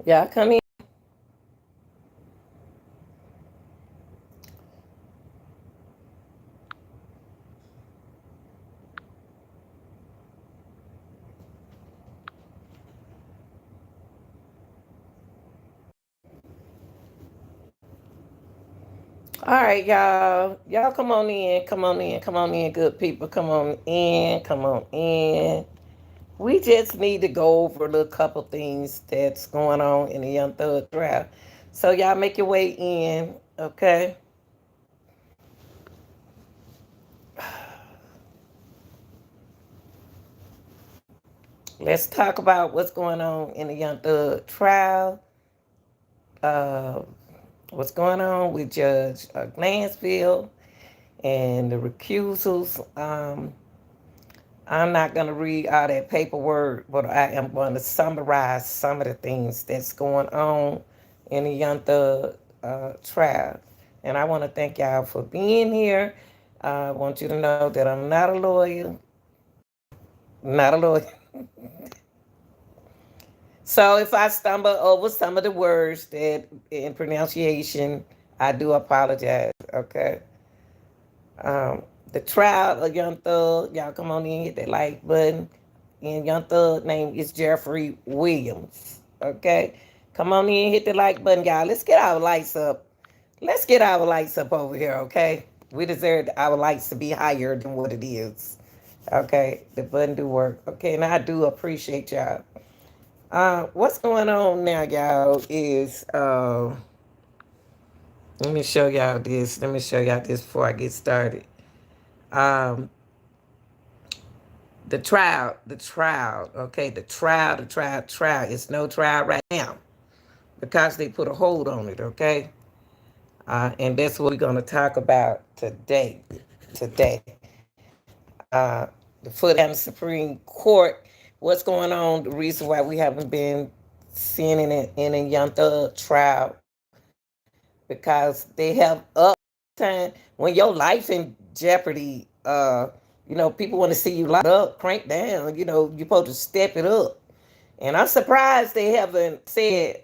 Y'all come in. All right, y'all. Y'all come on in. Come on in. Come on in, good people. Come on in. Come on in. We just need to go over a little couple things that's going on in the Young Thug trial. So y'all make your way in, okay? Let's talk about what's going on in the Young Thug trial. Uh, what's going on with Judge Glansfield and the recusals. I'm not going to read all that paperwork, but I am going to summarize some of the things that's going on in the Young Thug trial. And I want to thank y'all for being here. I want you to know that I'm not a lawyer, not a lawyer. So if I stumble over some of the words that in pronunciation, I do apologize. Okay. Um, the trial of Young Thug, y'all come on in, hit that like button. And Young Thug name is Jeffrey Williams. Okay? Come on in, hit the like button, y'all. Let's get our lights up. Let's get our lights up over here, okay? We deserve our lights to be higher than what it is. Okay? The button do work. Okay, and I do appreciate y'all. What's going on now, y'all, is let me show y'all this. Let me show y'all this before I get started. Um, the trial, okay, the trial. It's no trial right now because they put a hold on it, okay? And that's what we're going to talk about today. Today, the Foot and Supreme Court. What's going on? The reason why we haven't been seeing it in a Young Thug trial because they have up time when your life in jeopardy. People want to see you locked up, crank down. You're supposed to step it up. And I'm surprised they haven't said,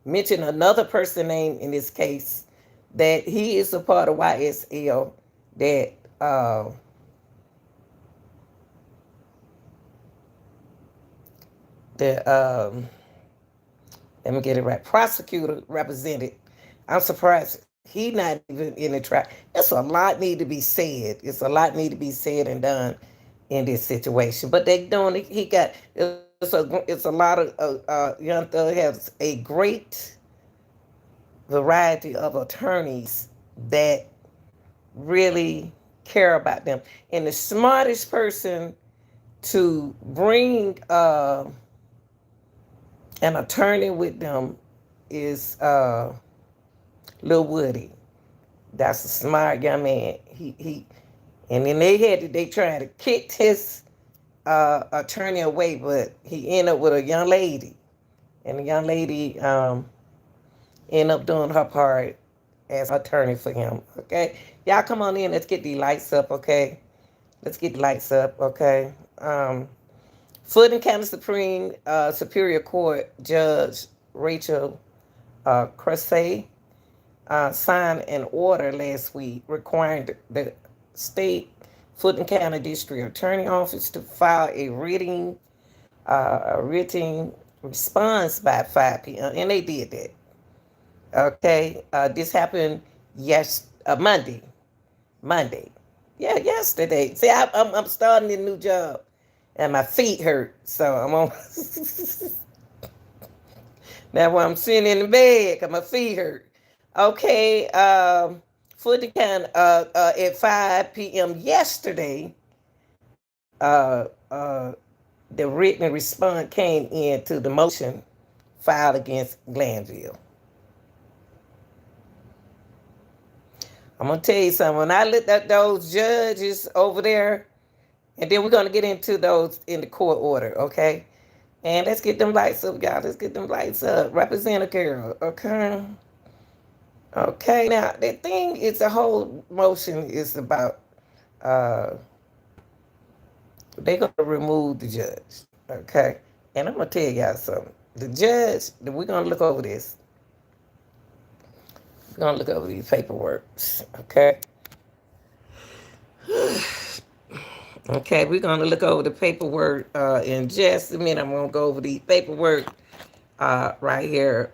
mentioned another person name in this case that he is a part of YSL that the let me get it right, prosecutor represented. I'm surprised he not even in the trial. It's a lot need to be said. It's a lot need to be said and done in this situation. But they doing it. He got it's a lot of Young Thug has a great variety of attorneys that really care about them. And the smartest person to bring an attorney with them is Lil Woody. That's a smart young man. He and then they trying to kick his attorney away, but he ended up with a young lady, and the young lady ended up doing her part as attorney for him. Okay, y'all come on in. Let's get the lights up. Okay, let's get the lights up. Okay. Fulton County Supreme Superior Court Judge Rachel Cressay signed an order last week requiring the state Fulton County District Attorney Office to file a written response by 5 p.m. And they did that. Okay, this happened Monday. Monday, yeah, yesterday. See, I'm starting a new job, and my feet hurt, so I'm on. That's why I'm sitting in the bed because my feet hurt. Okay, Fulton County at 5 p.m. yesterday, uh, uh, the written response came in to the motion filed against Glanville. I'm gonna tell you something. When I looked at those judges over there, and then we're gonna get into those in the court order, okay? And let's get them lights up, y'all. Let's get them lights up. Representative Carol, okay? Okay, now the thing is the whole motion is about uh they're gonna remove the judge. Okay. And I'm gonna tell y'all something. The judge, we're going to look over this. We're going to look over these paperwork. Okay? Okay, we're going to look over the paperwork in just a minute. I'm going to go over the paperwork right here.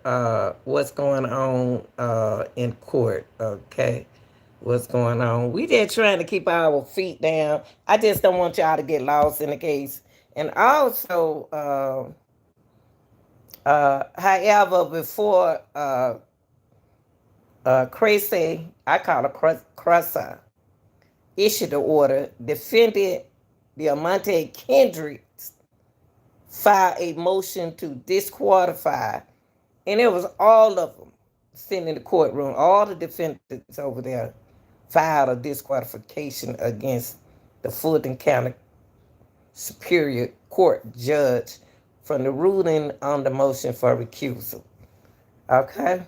What's going on in court? Okay, what's going on? We just trying to keep our feet down. I just don't want y'all to get lost in the case. And also, however, before Crazy, I call her Cressa, issued the order, defended the Amante Kendricks filed a motion to disqualify, and it was all of them sitting in the courtroom. All the defendants over there filed a disqualification against the Fulton County Superior Court judge from the ruling on the motion for recusal. Okay.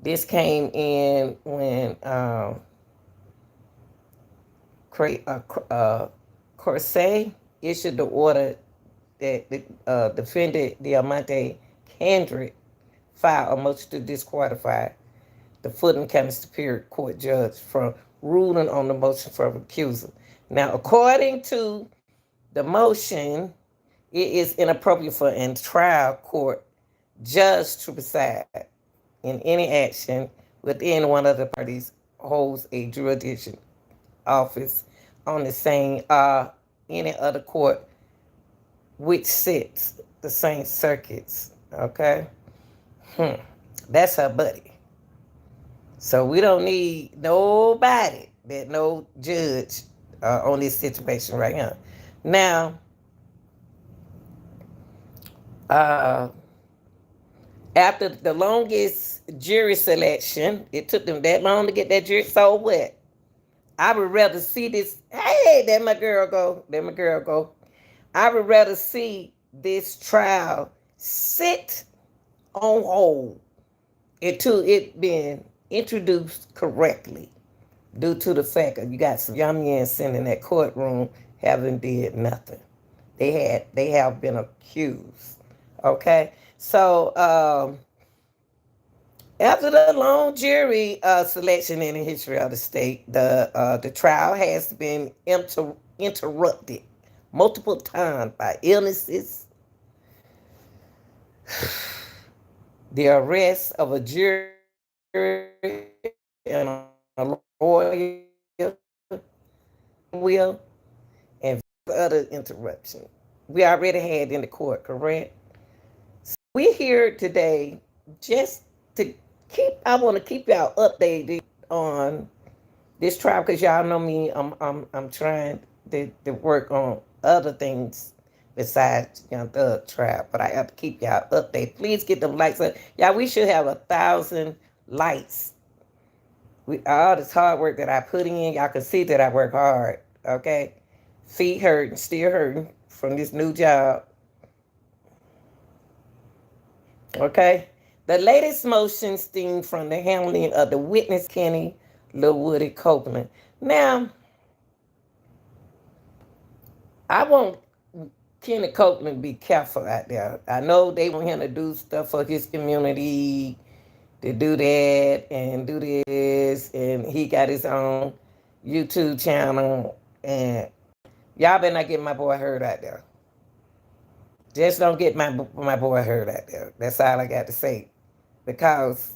This came in when Corset issued the order that defended the Amante Kendrick filed a motion to disqualify the Fulton County Superior Court judge from ruling on the motion for recusal. Now, according to the motion, it is inappropriate for a trial court judge to preside in any action within one of the parties holds a jurisdiction office on the same any other court which sits the same circuits. Okay? That's her buddy. So we don't need nobody that no judge on this situation right now. Now, after the longest jury selection, it took them that long to get that jury. So what? I would rather see this. Hey, there my girl go. There my girl go. I would rather see this trial sit on hold until it been introduced correctly, due to the fact that you got some young men sitting in that courtroom haven't did nothing. They have been accused. Okay, so after the long jury selection in the history of the state, the trial has been interrupted multiple times by illnesses, the arrest of a jury and a lawyer, will, and other interruptions. We already had in the court, correct? So we're here today just to I want to keep y'all updated on this trial, because y'all know me. I'm trying to work on other things besides the trial, but I have to keep y'all updated. Please get them likes up. Y'all, we should have 1,000 likes. All this hard work that I put in, y'all can see that I work hard. Okay, feet hurting, still hurting from this new job. Okay. The latest motion stemmed from the handling of the witness Kenny LaWoody Copeland. Now, I want Kenny Copeland to be careful out there. I know they want him to do stuff for his community, to do that and do this, and he got his own YouTube channel, and y'all better not get my boy hurt out there. Just don't get my boy hurt out there. That's all I got to say. Because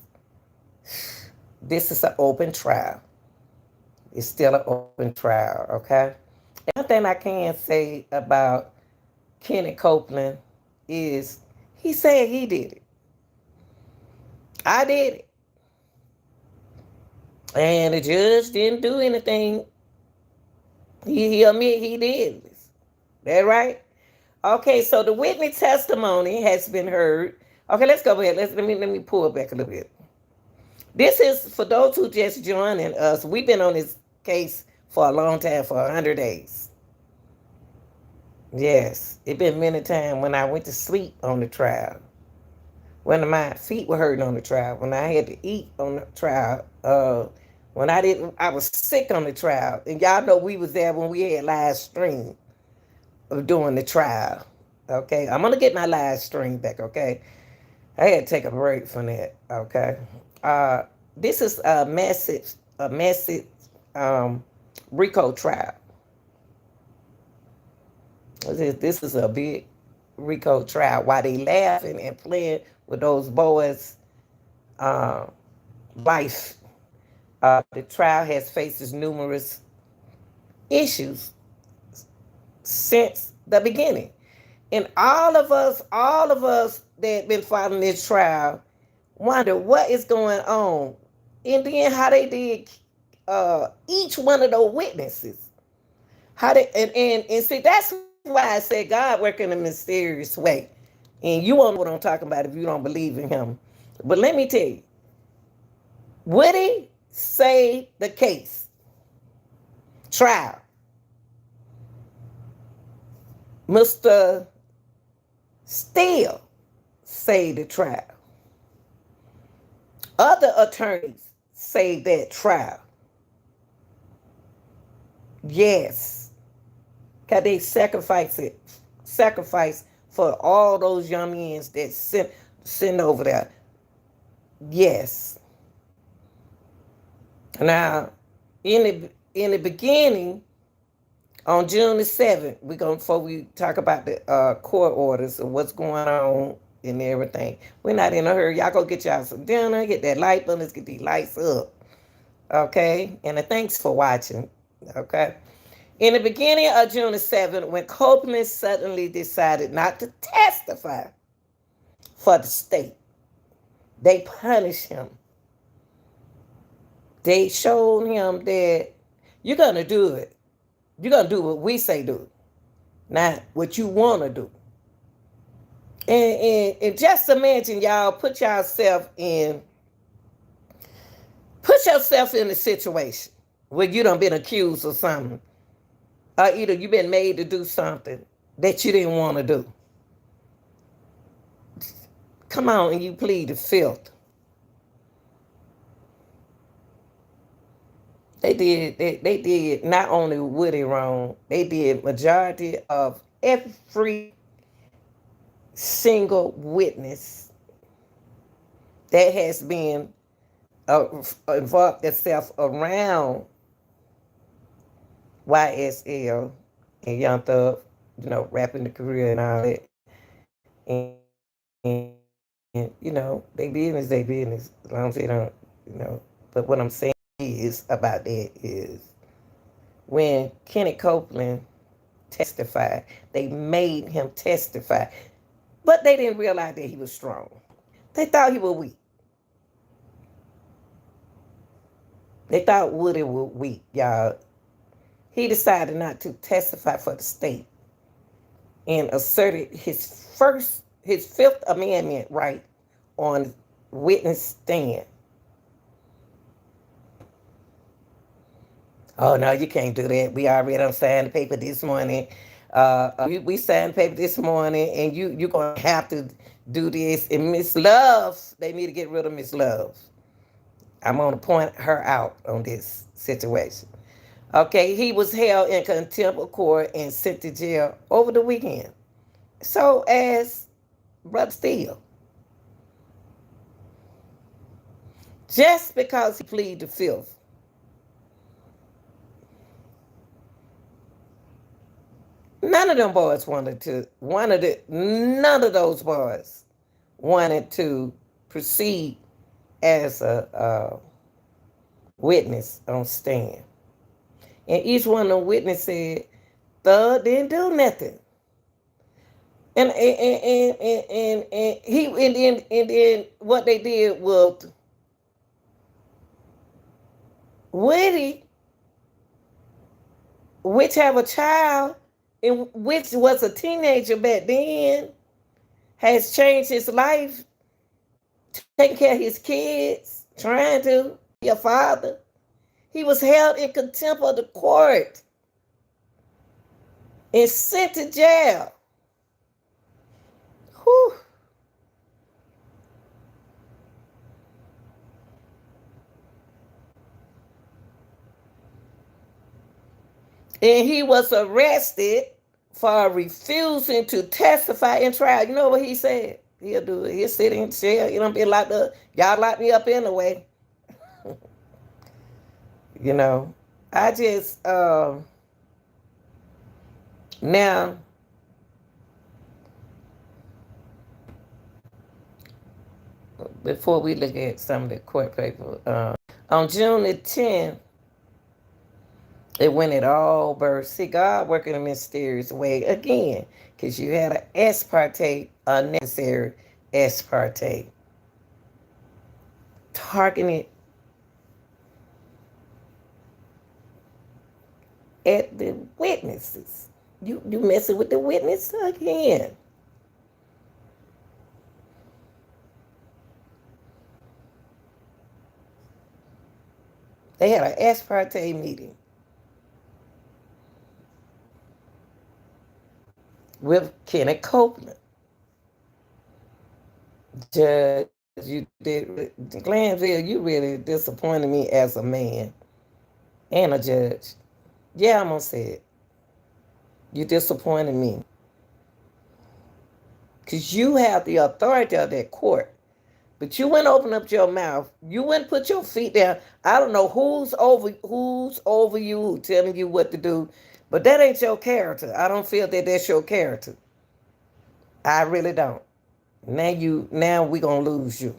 this is an open trial. It's still an open trial, okay? One thing I can say about Kenny Copeland is he said he did it. I did it. And the judge didn't do anything. He admitted he did this. That right? Okay, so the witness testimony has been heard. Okay, let's go ahead. Let me pull it back a little bit. This is for those who just joining us. We've been on this case for a long time, for 100 days. Yes, it been many times when I went to sleep on the trial, when my feet were hurting on the trial, when I had to eat on the trial, when I was sick on the trial, and y'all know we was there when we had live stream. during the trial. Okay, I'm gonna get my live stream back. Okay, I had to take a break from that. Okay, uh, this is a massive RICO trial. This is a big RICO trial. While they laughing and playing with those boys' uh, life, the trial has faces numerous issues since the beginning. And all of us that been following this trial wonder what is going on. And then how they did each one of those witnesses. How they and see that's why I said God working in a mysterious way. And you won't know what I'm talking about if you don't believe in him. But let me tell you, would he say the case? Trial. Mr. Steele say the trial. Other attorneys say that trial. Yes. Cause they sacrifice for all those young men that sent over there. Yes. Now, in the beginning, on June the 7th, before we talk about the court orders and what's going on and everything. We're not in a hurry. Y'all go get y'all some dinner, get that light on, let's get these lights up. Okay? And thanks for watching. Okay? In the beginning of June the 7th, when Copeland suddenly decided not to testify for the state, they punished him. They showed him that you're going to do it. You're going to do what we say do, not what you want to do. And just imagine, y'all, put yourself in a situation where you done been accused of something. Or either you've been made to do something that you didn't want to do. Come on, and you plead the fifth. They did not only Woody wrong, they did majority of every single witness that has been involved itself around YSL and Young Thug, rapping the career and all that. And they business. As long as they don't, But what I'm saying is about that is when Kenny Copeland testified, they made him testify. But they didn't realize that he was strong. They thought he was weak. They thought Woody was weak, y'all. He decided not to testify for the state and asserted his Fifth Amendment right on witness stand. Oh, no, you can't do that. We already done signed the paper this morning. We signed the paper this morning, and you're going to have to do this. And Miss Love, they need to get rid of Miss Love. I'm going to point her out on this situation. Okay, he was held in contempt of court and sent to jail over the weekend. So as Brother Steele. Just because he pleaded the fifth. None of them boys none of those boys wanted to proceed as a witness on stand. And each one of the witnesses said, Thug didn't do nothing. And then what they did was Woody, which have a child, and which was a teenager back then, has changed his life, taking care of his kids, trying to be a father. He was held in contempt of the court and sent to jail. Whew. And he was arrested for refusing to testify in trial. You know what he said? He'll do it. He'll sit in jail. You don't be locked up. Y'all lock me up anyway. You know, I just now before we look at some of the court paper, on June the 10th, it went at all birth. See, God working in a mysterious way again, because you had an ex parte, unnecessary ex parte, targeted at the witnesses. You messing with the witness again. They had an ex parte meeting with Kenneth Copeland. Judge, you did, Glanville, you really disappointed me as a man and a judge. Yeah, I'm gonna say it. You disappointed me. Because you have the authority of that court. But you wouldn't open up your mouth. You wouldn't put your feet down. I don't know who's over you, who telling you what to do. But that ain't your character. I don't feel that that's your character. I really don't. Now we gonna lose you.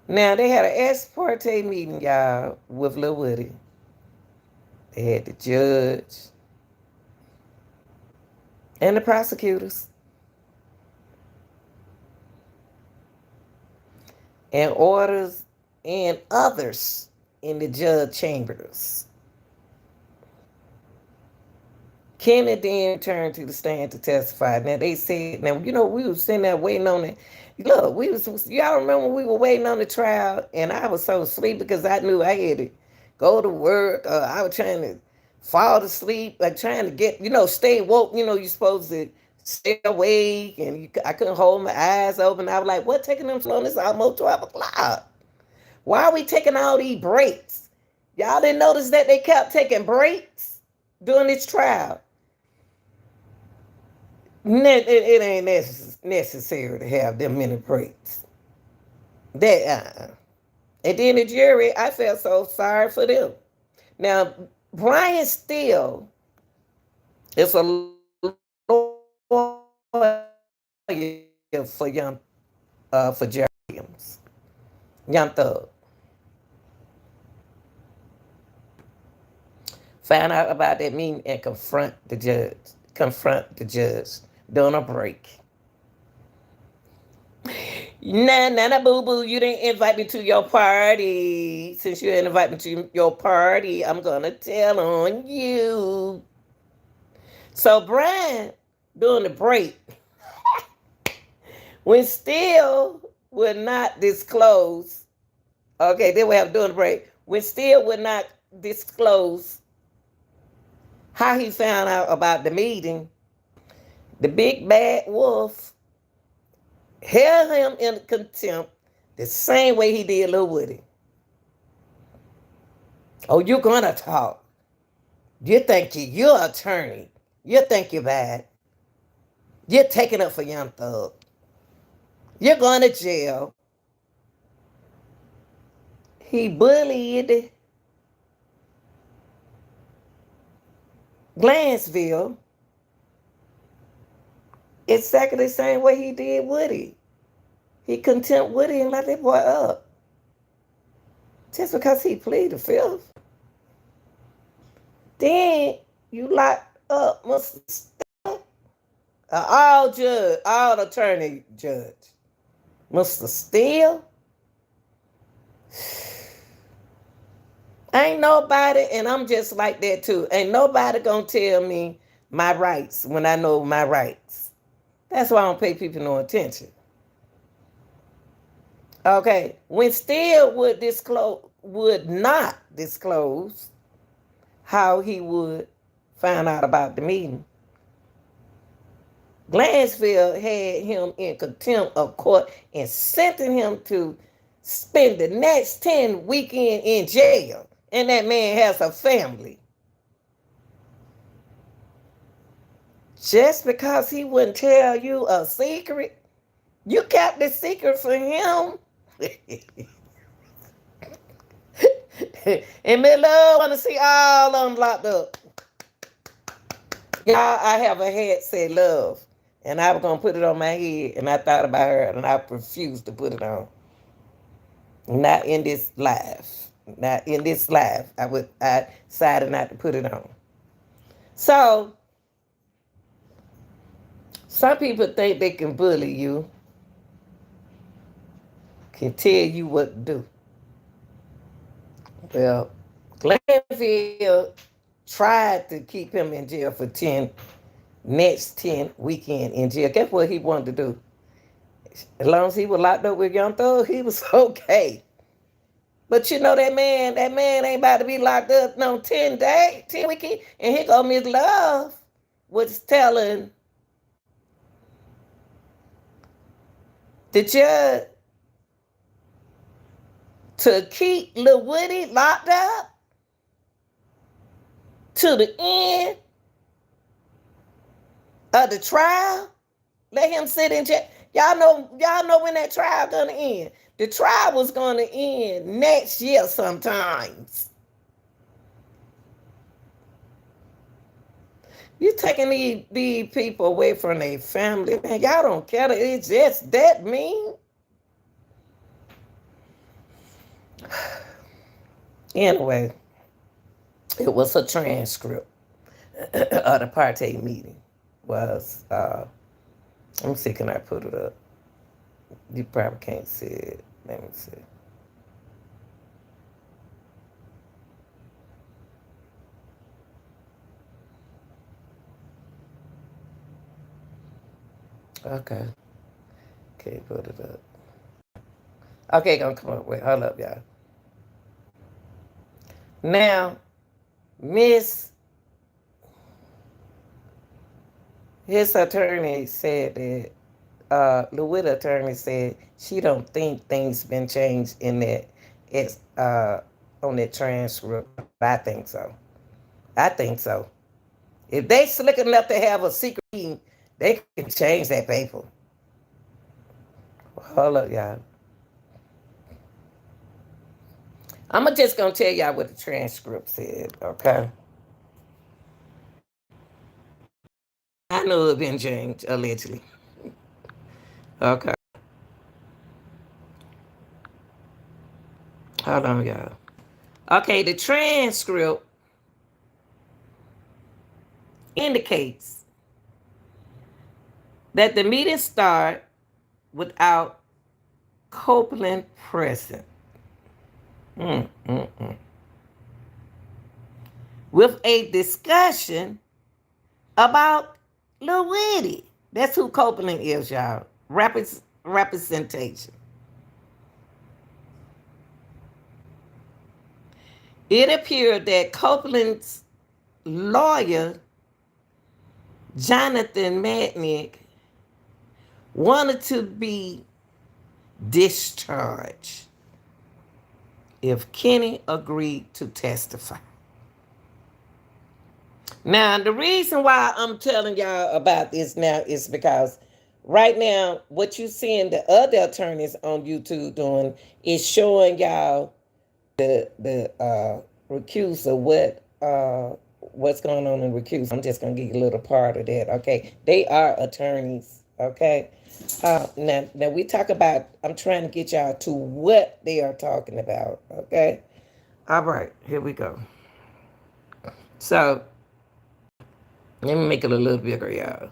Now they had an ex parte meeting, y'all, with Lil Woody. They had the judge and the prosecutors and orders and others in the judge chambers. Kennedy then turned to the stand to testify. Now they said, now you know we was sitting there waiting on it. Look, y'all remember we were waiting on the trial, and I was so asleep because I knew I had to go to work. I was trying to fall asleep, like trying to get, stay woke. You're supposed to stay awake, and I couldn't hold my eyes open. I was like, what taking them so long? It's almost 12 o'clock. Why are we taking all these breaks? Y'all didn't notice that they kept taking breaks during this trial? It ain't necessary to have them many breaks. And then the jury, I felt so sorry for them. Now, Brian Steele is a lawyer for Jerry Williams, Young Thug. Find out about that meeting and confront the judge during a break. Nah, boo-boo, you didn't invite me to your party. Since you didn't invite me to your party, I'm going to tell on you. So Brian, during the break, when Steele would not disclose, okay, they would have during the break, when Steele would not disclose how he found out about the meeting, the big bad wolf held him in contempt the same way he did Lil Woody. Oh, you're gonna talk. You think you're an attorney. You think you're bad. You're taking up for Young Thug. You're going to jail. He bullied Glansville exactly the same way he did Woody. He contempt Woody and let that boy up. Just because he pleaded the fifth. Then you locked up Mr. Steele, all attorney judge. Mr. Steele. Ain't nobody, and I'm just like that too, ain't nobody gonna tell me my rights when I know my rights. That's why I don't pay people no attention. Okay, when Steele would not disclose how he would find out about the meeting, Glansville had him in contempt of court and sentenced him to spend the next 10 weekends in jail. And that man has a family. Just because he wouldn't tell you a secret, you kept the secret for him. And me love want to see all of them locked up. Y'all, I have a head say love. And I was going to put it on my head. And I thought about her and I refused to put it on. Not in this live. Not in this live. I decided not to put it on. So, some people think they can bully you. Can tell you what to do. Well, Glanville tried to keep him in jail for 10 weekend in jail. Guess what he wanted to do? As long as he was locked up with Young Thug, he was okay. But you know that man ain't about to be locked up no 10 days, 10 weekend. And here go Miss Love was telling the judge to keep Lil Woody locked up to the end of the trial. Let him sit in jail. Y'all know when that trial gonna end. The trial was gonna end next year sometimes. You taking these people away from their family, man. Y'all don't care. It's just that mean. Anyway, it was a transcript of the Parte meeting. Was let me see, can I put it up? You probably can't see it. Let me see. Okay. Can't put it up. Okay, gonna come up with. Hold up, y'all. Now, his attorney said that Lil Woody attorney said she don't think things been changed in that it's on that transcript. I think so. I think so. If they slick enough to have a secret meeting, they can change that paper. Hold up, y'all. I'm just gonna tell y'all what the transcript said, okay? I know it been changed, allegedly. Okay. Hold on, y'all. Okay, the transcript indicates that the meeting started without Copeland present. With a discussion about Lil Woody. That's who Copeland is, y'all. Representation. It appeared that Copeland's lawyer, Jonathan Matnick, wanted to be discharged if Kenny agreed to testify. Now, the reason why I'm telling y'all about this now is because right now, what you seeing the other attorneys on YouTube doing is showing y'all the recuse of what's going on in recuse. I'm just gonna give you a little part of that, okay? They are attorneys, okay? Now we talk about. I'm trying to get y'all to what they are talking about, okay? All right, here we go. So let me make it a little bigger, y'all.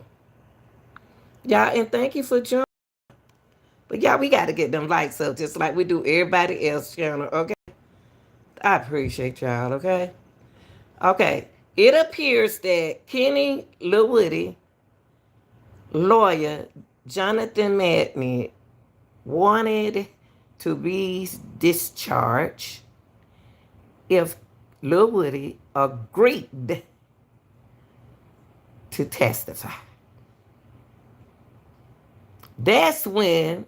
Y'all, and thank you for joining. But y'all, we got to get them lights up just like we do everybody else channel, okay? I appreciate y'all, okay? Okay, it appears that Kenny Lil Woody lawyer Jonathan Matnick wanted to be discharged if Lil Woody agreed to testify. That's when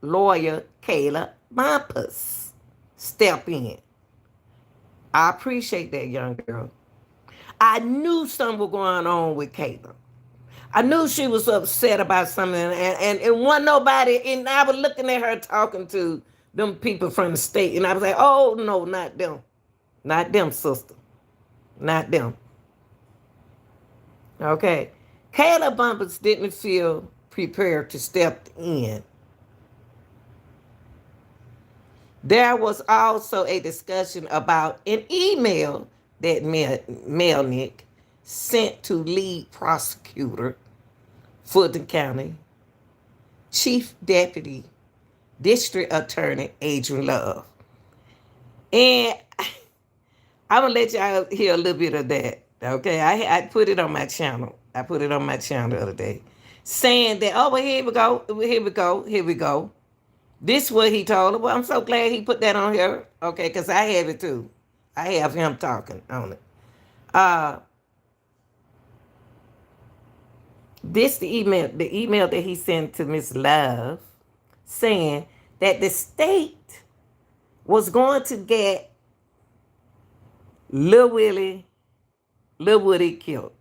lawyer Kayla Bumpus stepped in. I appreciate that, young girl. I knew something was going on with Kayla. I knew she was upset about something, and it wasn't nobody. And I was looking at her talking to them people from the state, and I was like, "Oh no, not them, not them, sister, not them." Okay, Kayla Bumpers didn't feel prepared to step in. There was also a discussion about an email that Melnick sent to lead prosecutor, Fulton County, Chief Deputy District Attorney Adrian Love. And I'm going to let y'all hear a little bit of that. Okay, I put it on my channel. I put it on my channel the other day. Saying that, oh, well, here we go, here we go, here we go. This is what he told her. Well, I'm so glad he put that on here. Okay, because I have it too. I have him talking on it. This the email that he sent to Miss Love, saying that the state was going to get Lil Woody killed.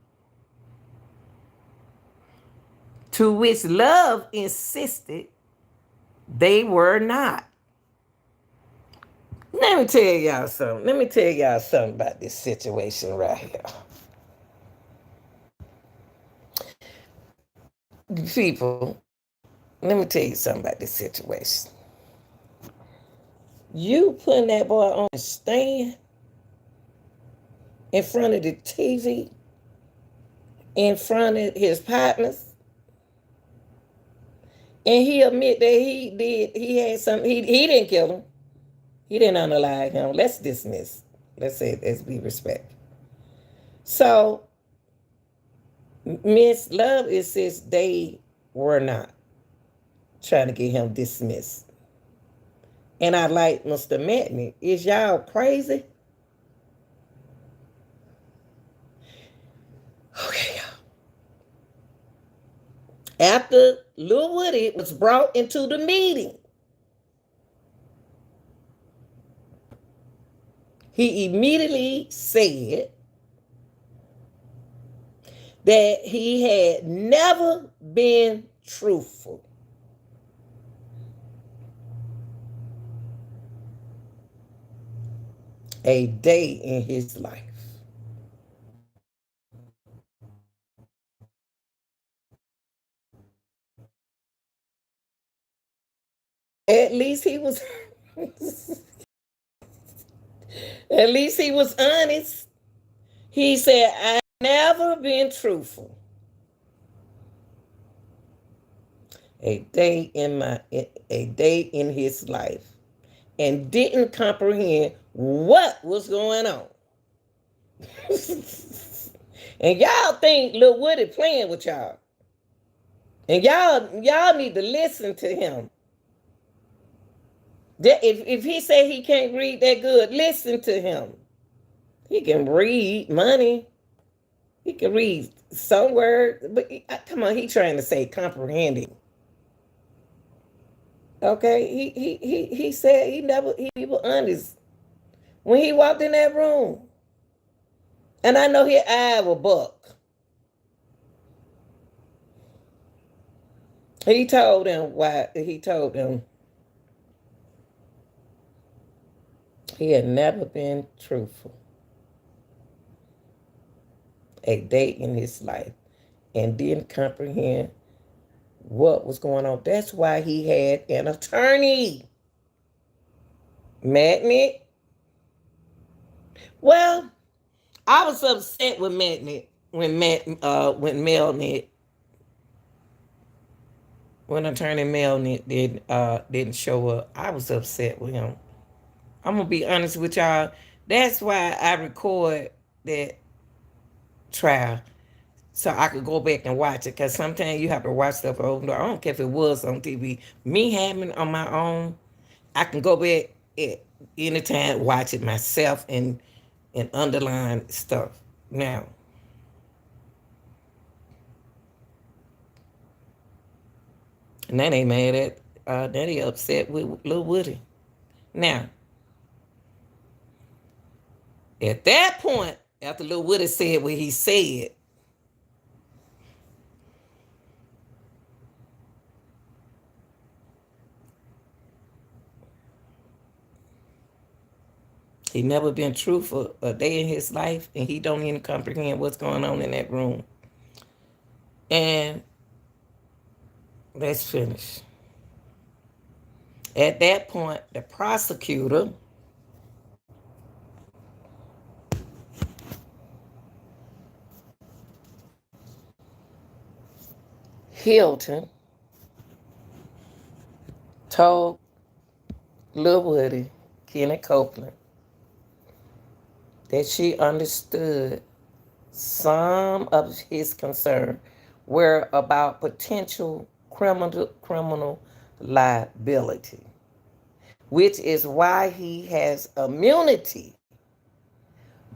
To which Love insisted they were not. Let me tell y'all something. Let me tell y'all something about this situation right here. People, let me tell you something about this situation. You putting that boy on the stand in front of the TV, in front of his partners, and he admit that he had something, he didn't kill him. He didn't unalive him. Let's dismiss. Let's say, let's be respectful. So, Miss Love insists they were not trying to get him dismissed. And I like Mr. Matney. Is y'all crazy? Okay, y'all. After Lil Woody was brought into the meeting, he immediately said that he had never been truthful. A day in his life. At least he was at least he was honest. He said, I've never been truthful. A day in his life, and didn't comprehend what was going on. And y'all think Lil Woody playing with y'all. And y'all need to listen to him. If he say he can't read that good, listen to him. He can read money. He can read some words, but come on, he trying to say comprehending. Okay, he said he was honest when he walked in that room, and I know his eye was buck. He told them why. He told them he had never been truthful a day in his life, and didn't comprehend what was going on. That's why he had an attorney. Magnet. Well, I was upset with Magnet when Melnet, when Attorney Melnet didn't show up. I was upset with him. I'm gonna be honest with y'all. That's why I record that trial, so I could go back and watch it. Cause sometimes you have to watch stuff over. I don't care if it was on TV. Me having it on my own, I can go back at any time, watch it myself, and underline stuff. Now, and that ain't mad at that he upset with Lil Woody. Now, at that point, after Lil Woody said what he said, He never been truthful a day in his life, and he don't even comprehend what's going on in that room. And let's finish. At that point, the prosecutor Hilton told Lil Woody, Kenneth Copeland, that she understood some of his concern were about potential criminal liability, which is why he has immunity,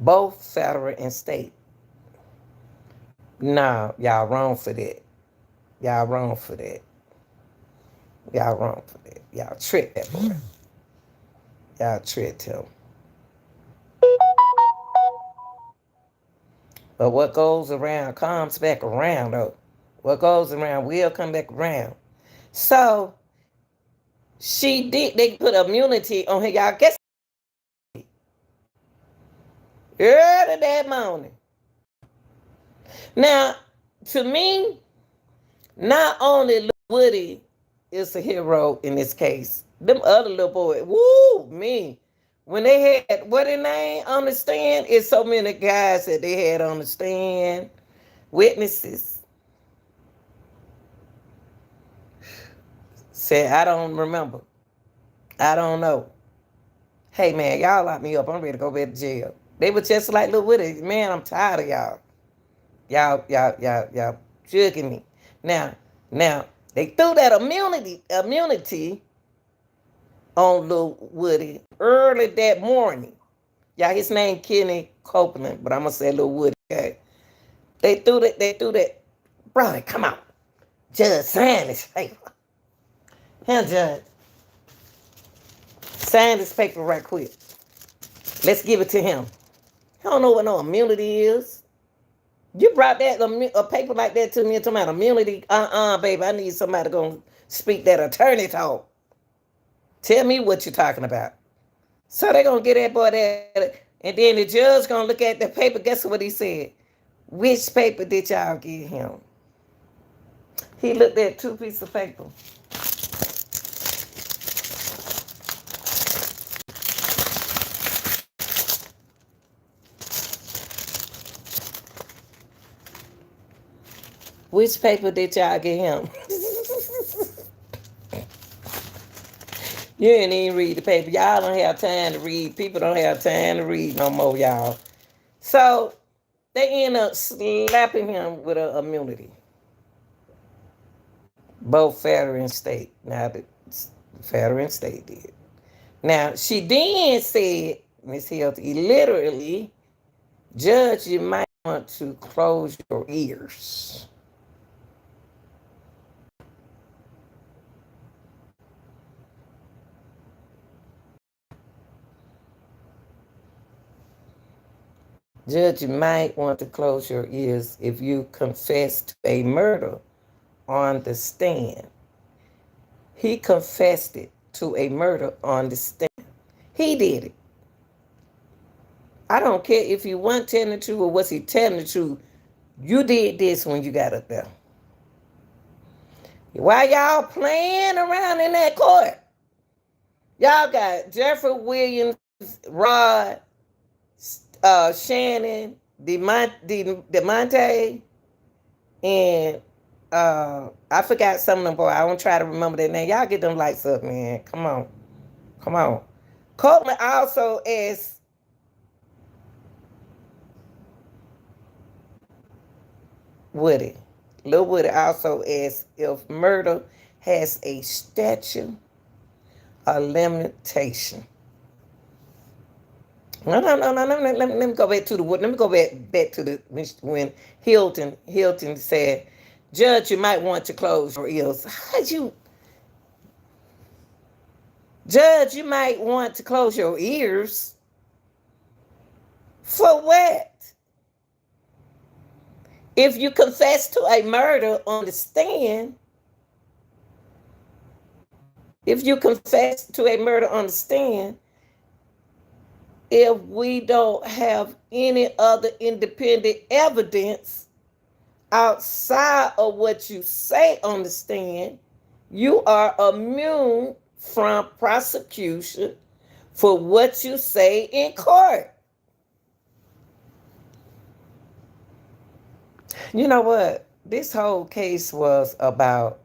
both federal and state. Nah, y'all wrong for that. Y'all wrong for that. Y'all wrong for that. Y'all tricked that boy. Y'all tricked him. But what goes around comes back around, though. What goes around will come back around. So they put immunity on her. Y'all guess early that morning. Now, to me, not only Lil Woody is a hero in this case, them other little boys, woo, me. When they had, what their name on the stand, it's so many guys that they had on the stand, witnesses. Said, I don't remember. I don't know. Hey, man, y'all lock me up. I'm ready to go back to jail. They were just like Lil Woody. Man, I'm tired of y'all. Y'all jugging me. Now, they threw that immunity on Lil Woody early that morning. Y'all, his name Kenny Copeland, but I'm gonna say Lil Woody. Okay? They threw that. Brother, come on. Judge, sign this paper. Here, Judge. Sign this paper right quick. Let's give it to him. He don't know what no immunity is. You brought that a paper like that to me and talking about immunity. Baby, I need somebody gonna speak that attorney talk. Tell me what you're talking about. So they're gonna get that boy that, and then the judge gonna look at the paper. Guess what he said? Which paper did y'all give him? He looked at 2 pieces of paper. Which paper did y'all get him? You didn't even read the paper. Y'all don't have time to read. People don't have time to read no more, y'all. So they end up slapping him with an immunity. Both federal and state. Now, the federal and state did. Now, she then said, Miss Hilton, literally, Judge, you might want to close your ears. Judge, you might want to close your ears if you confess to a murder on the stand. He confessed it to a murder on the stand. He did it. I don't care if he wasn't telling the truth or was he telling the truth. You did this when you got up there. Why y'all playing around in that court? Y'all got Jeffrey Williams, Rod, Shannon, DeMonte, and I forgot some of them boys. I won't try to remember their name. Y'all get them lights up, man. Come on. Copeland also asked Woody. Lil Woody also asked if murder has a statute of limitation. No. Let me go back to the. Let me go back to the when Hilton said, "Judge, you might want to close your ears." Judge, you might want to close your ears. For what? If you confess to a murder on the stand, if we don't have any other independent evidence outside of what you say on the stand, you are immune from prosecution for what you say in court. You know what? This whole case was about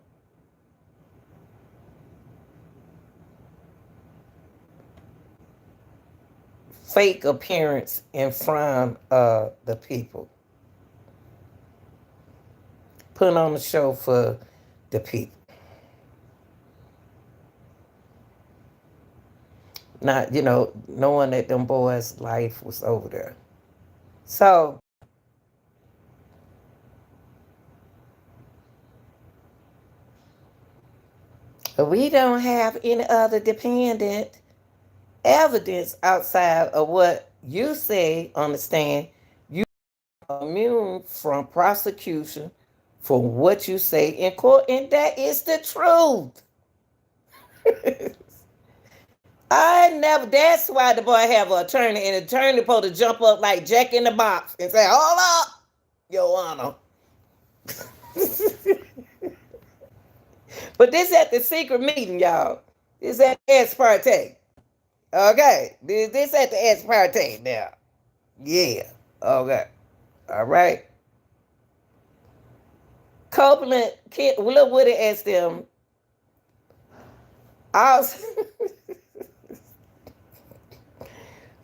fake appearance in front of the people. Putting on a show for the people. Not, knowing that them boys' life was over there. So, we don't have any other dependent evidence outside of what you say on the stand. You are immune from prosecution for what you say in court, and that is the truth. That's why the boy have an attorney, and the attorney supposed to jump up like Jack in the Box and say, hold up, Your Honor. But this at the secret meeting, y'all. This at the ex parte. Okay. This at the ex parte now. Yeah. Okay. All right. Copeland, Lil Woody asked them,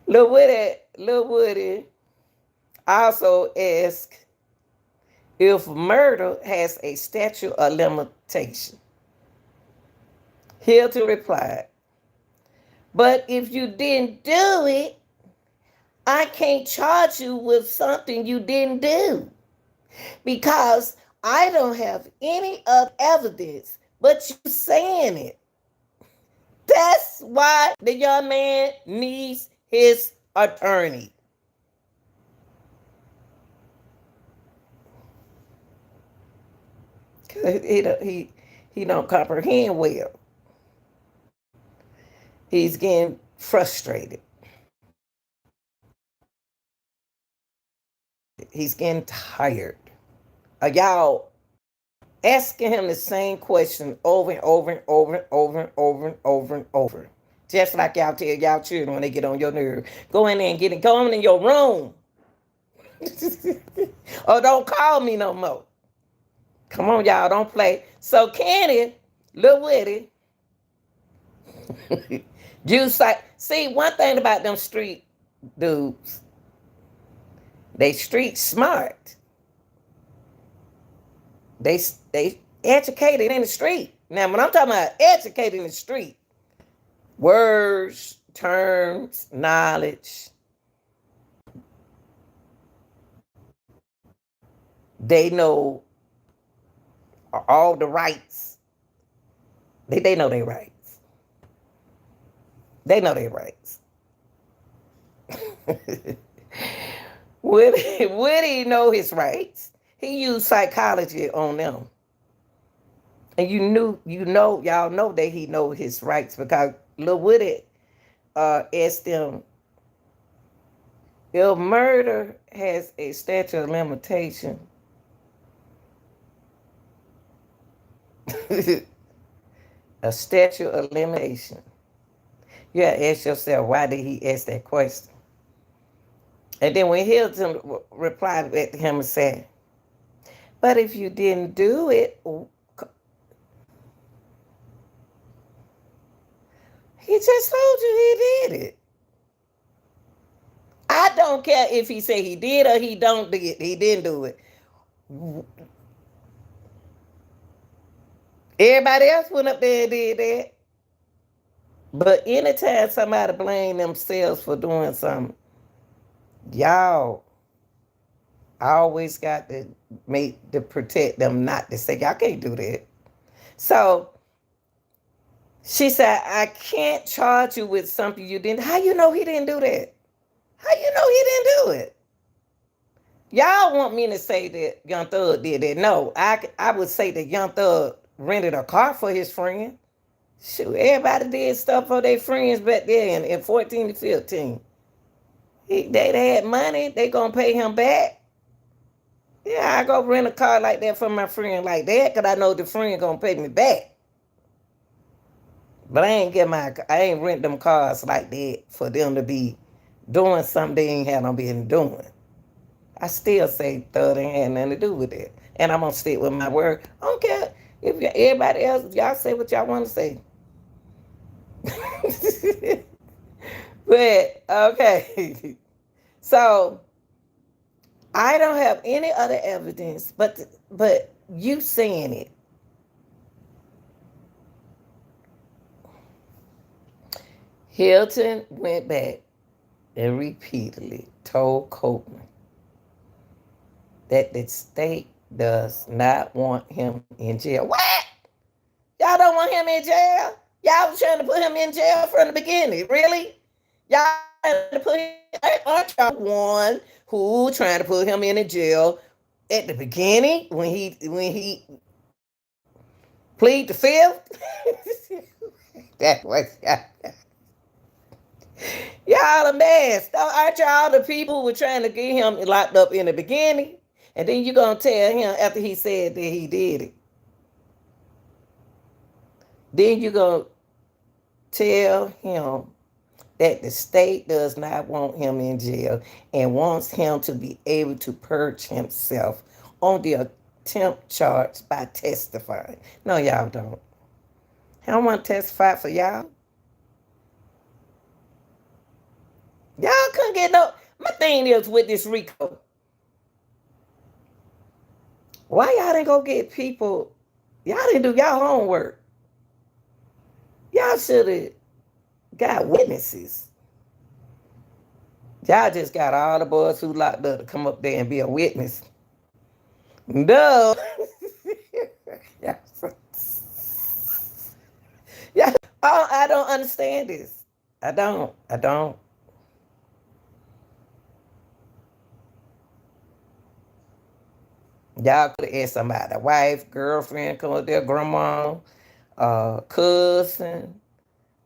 Lil Woody also asked if murder has a statute of limitation. Hilton replied, but if you didn't do it, I can't charge you with something you didn't do because I don't have any other evidence but you saying it. That's why the young man needs his attorney. He don't comprehend well. He's getting frustrated. He's getting tired. Y'all asking him the same question over and over and over and over and over and over and over. Just like y'all tell y'all children when they get on your nerve. Go in there and go in your room. Or don't call me no more. Come on, y'all, don't play. So Kenny, Lil Woody, see, one thing about them street dudes, they street smart. They educated in the street. Now, when I'm talking about educated in the street, words, terms, knowledge, they know all the rights. They know their rights. They know their rights. Woody know his rights. He used psychology on them. And y'all know that he know his rights because Lil Woody asked them, if murder has a statute of limitation, a statute of limitation, you gotta ask yourself, why did he ask that question? And then when Hilton replied back to him and said, but if you didn't do it, he just told you he did it. I don't care if he say he did or he didn't do it. Everybody else went up there and did that. But anytime somebody blame themselves for doing something, y'all always got to protect them not to say, y'all can't do that. So she said, I can't charge you with something you didn't. How you know he didn't do that? How you know he didn't do it? Y'all want me to say that Young Thug did that. No, I would say that Young Thug rented a car for his friend. Shoot, everybody did stuff for their friends back then in 14 to 15. They had money. They gonna pay him back. Yeah, I go rent a car like that from my friend like that because I know the friend gonna pay me back. But I ain't rent them cars like that for them to be doing something they ain't had no been doing. I still say thug ain't had nothing to do with it. And I'm gonna stick with my word. I don't care if everybody else, y'all say what y'all want to say. But okay. So I don't have any other evidence but you saying it. Hilton went back and repeatedly told Copeland that the state does not want him in jail. What? Y'all don't want him in jail? Y'all was trying to put him in jail from the beginning. Really? Y'all trying to put him, aren't y'all one who trying to put him in a jail at the beginning when he plead the fifth? That was y'all a mess. Aren't y'all the people who were trying to get him locked up in the beginning? And then you gonna tell him after he said that he did it. Then you gonna tell him that the state does not want him in jail and wants him to be able to purge himself on the attempt charge by testifying. No, y'all don't. I don't want to testify for y'all. Y'all couldn't get no. My thing is with this RICO. Why y'all didn't go get people? Y'all didn't do y'all homework. Y'all should have got witnesses. Y'all just got all the boys who locked up to come up there and be a witness. No. Yeah. Yeah. Oh, I don't understand this. I don't. Y'all could have asked somebody, a wife, girlfriend, come up there, grandma, cousin,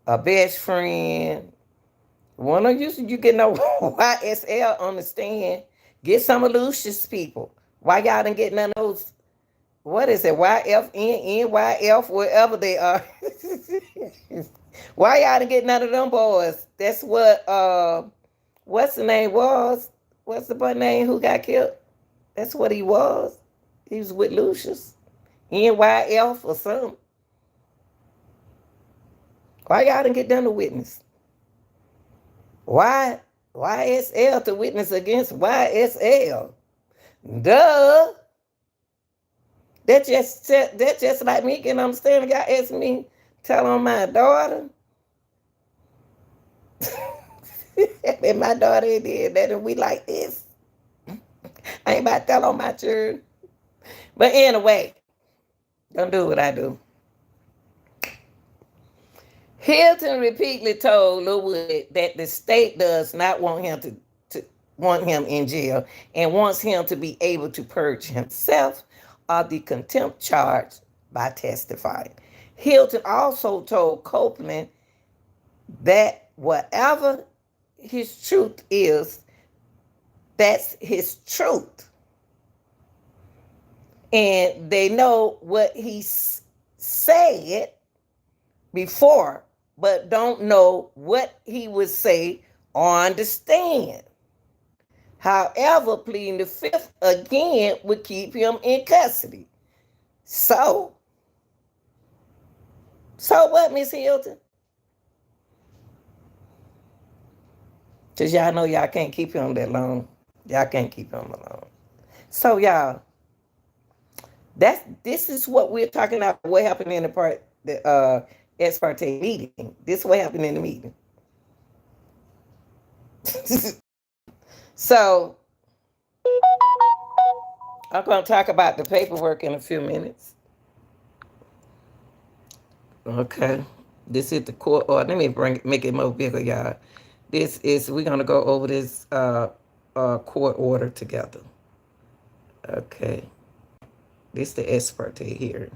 a best friend. One of you get no YSL on the stand. Get some of Lucius people. Why y'all didn't get none of those? What is it? YFN, NYF, wherever they are. Why y'all didn't get none of them boys? That's what what's the name was? What's the boy name who got killed? That's what he was. He was with Lucius. NYF or something. Why y'all didn't get done to witness? Why YSL to witness against YSL? Duh. That just like me getting understanding. Y'all asking me tell on my daughter. And my daughter did that and we like this. I ain't about to tell on my children. But anyway, don't do what I do. Hilton repeatedly told Lil Wood that the state does not want him to want him in jail and wants him to be able to purge himself of the contempt charge by testifying. Hilton also told Copeland that whatever his truth is, that's his truth. And they know what he said before, but don't know what he would say on the stand. However, pleading the fifth again would keep him in custody. So what, Miss Hilton? Because y'all know y'all can't keep him that long. Y'all can't keep him alone. So y'all, this is what we're talking about. What happened in the ex parte meeting? This is what happened in the meeting. So I'm going to talk about the paperwork in a few minutes. Okay. This is the court order. Let me make it more bigger, y'all. We're going to go over this court order together. Okay. This the ex parte here.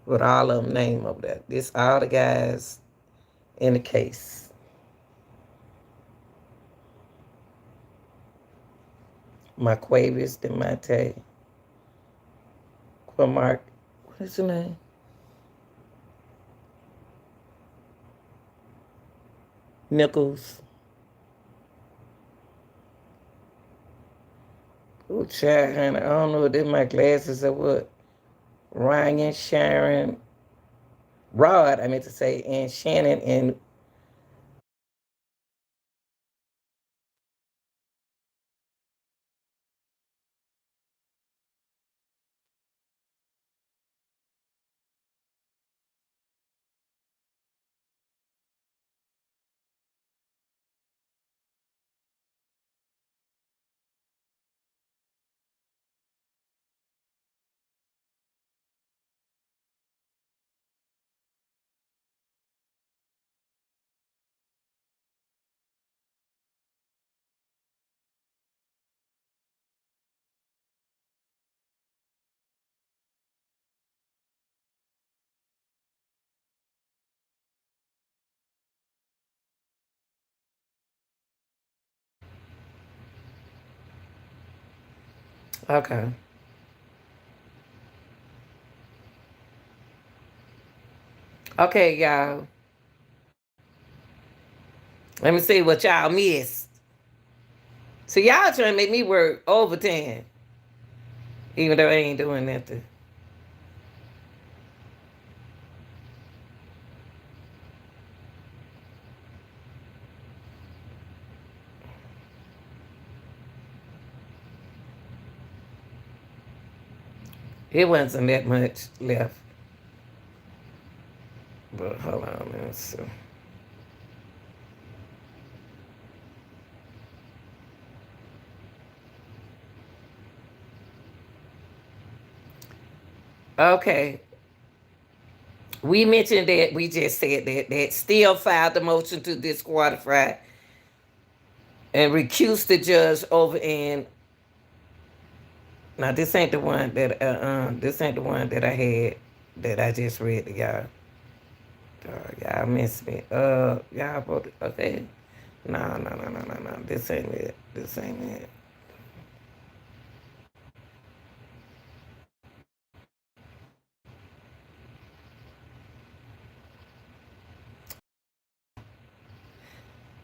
With all of them name over there. This all the guys in the case. Marquavius DeMonte, Quamark, what is his name? Nichols. Oh, child, honey, I don't know if they're my glasses or what. Ryan, Sharon, Rod, I meant to say, and Shannon and okay. Okay, y'all. Let me see what y'all missed. So y'all trying to make me work overtime, even though I ain't doing nothing. It wasn't that much left. But hold on, let me see. Okay. We mentioned that, we just said that still filed the motion to disqualify and recuse the judge over in. Now this ain't the one that this ain't the one that I had that I just read to y'all. Y'all missed me. Y'all voted okay. No. This ain't it. This ain't it.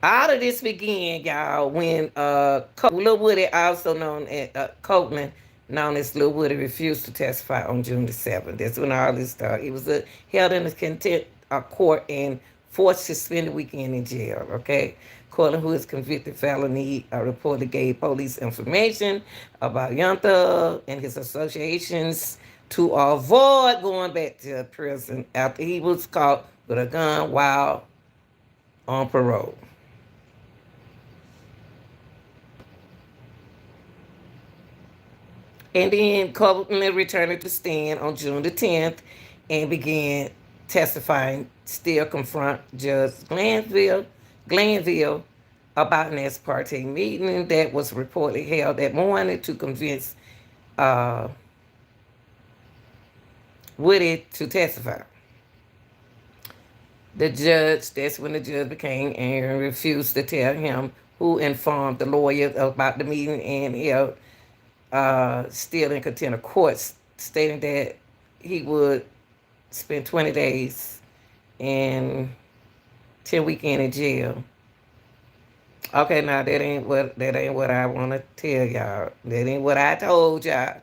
All of this began, y'all, when Lil Woody, also known as Copeland, known as Lil Woody, refused to testify on June the 7th. That's when all this started. He was held in a contempt court and forced to spend the weekend in jail, okay? Copeland, who is convicted felony, reportedly gave police information about Young Thug and his associations to avoid going back to prison after he was caught with a gun while on parole. And then Copeland returned to the stand on June the 10th and began testifying, still confront Judge Glanville about an ex parte meeting that was reportedly held that morning to convince uh, Woody to testify. That's when the judge became angry and refused to tell him who informed the lawyer about the meeting and held still in contempt of court, stating that he would spend 20 days and 10 weekend in jail. Okay, now that ain't what I want to tell y'all. That ain't what I told y'all.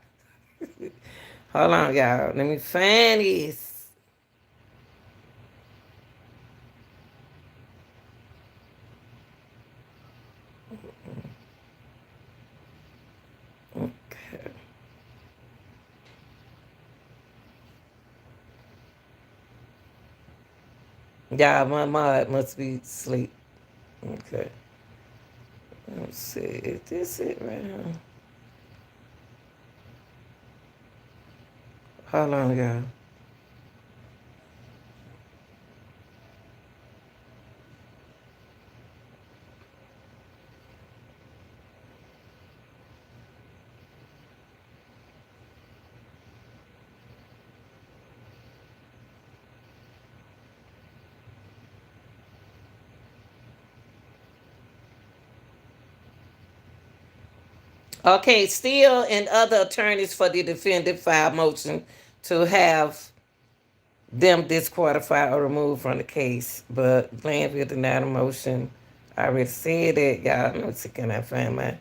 Hold on, y'all. Let me find this. Okay. Y'all, my mod must be asleep. Okay. Let's see. Is this it right here? Hold on, y'all. Okay, Steele and other attorneys for the defendant filed motion to have them disqualified or removed from the case, but Glanville denied the motion. I already said that, y'all. Let me see, can I find my...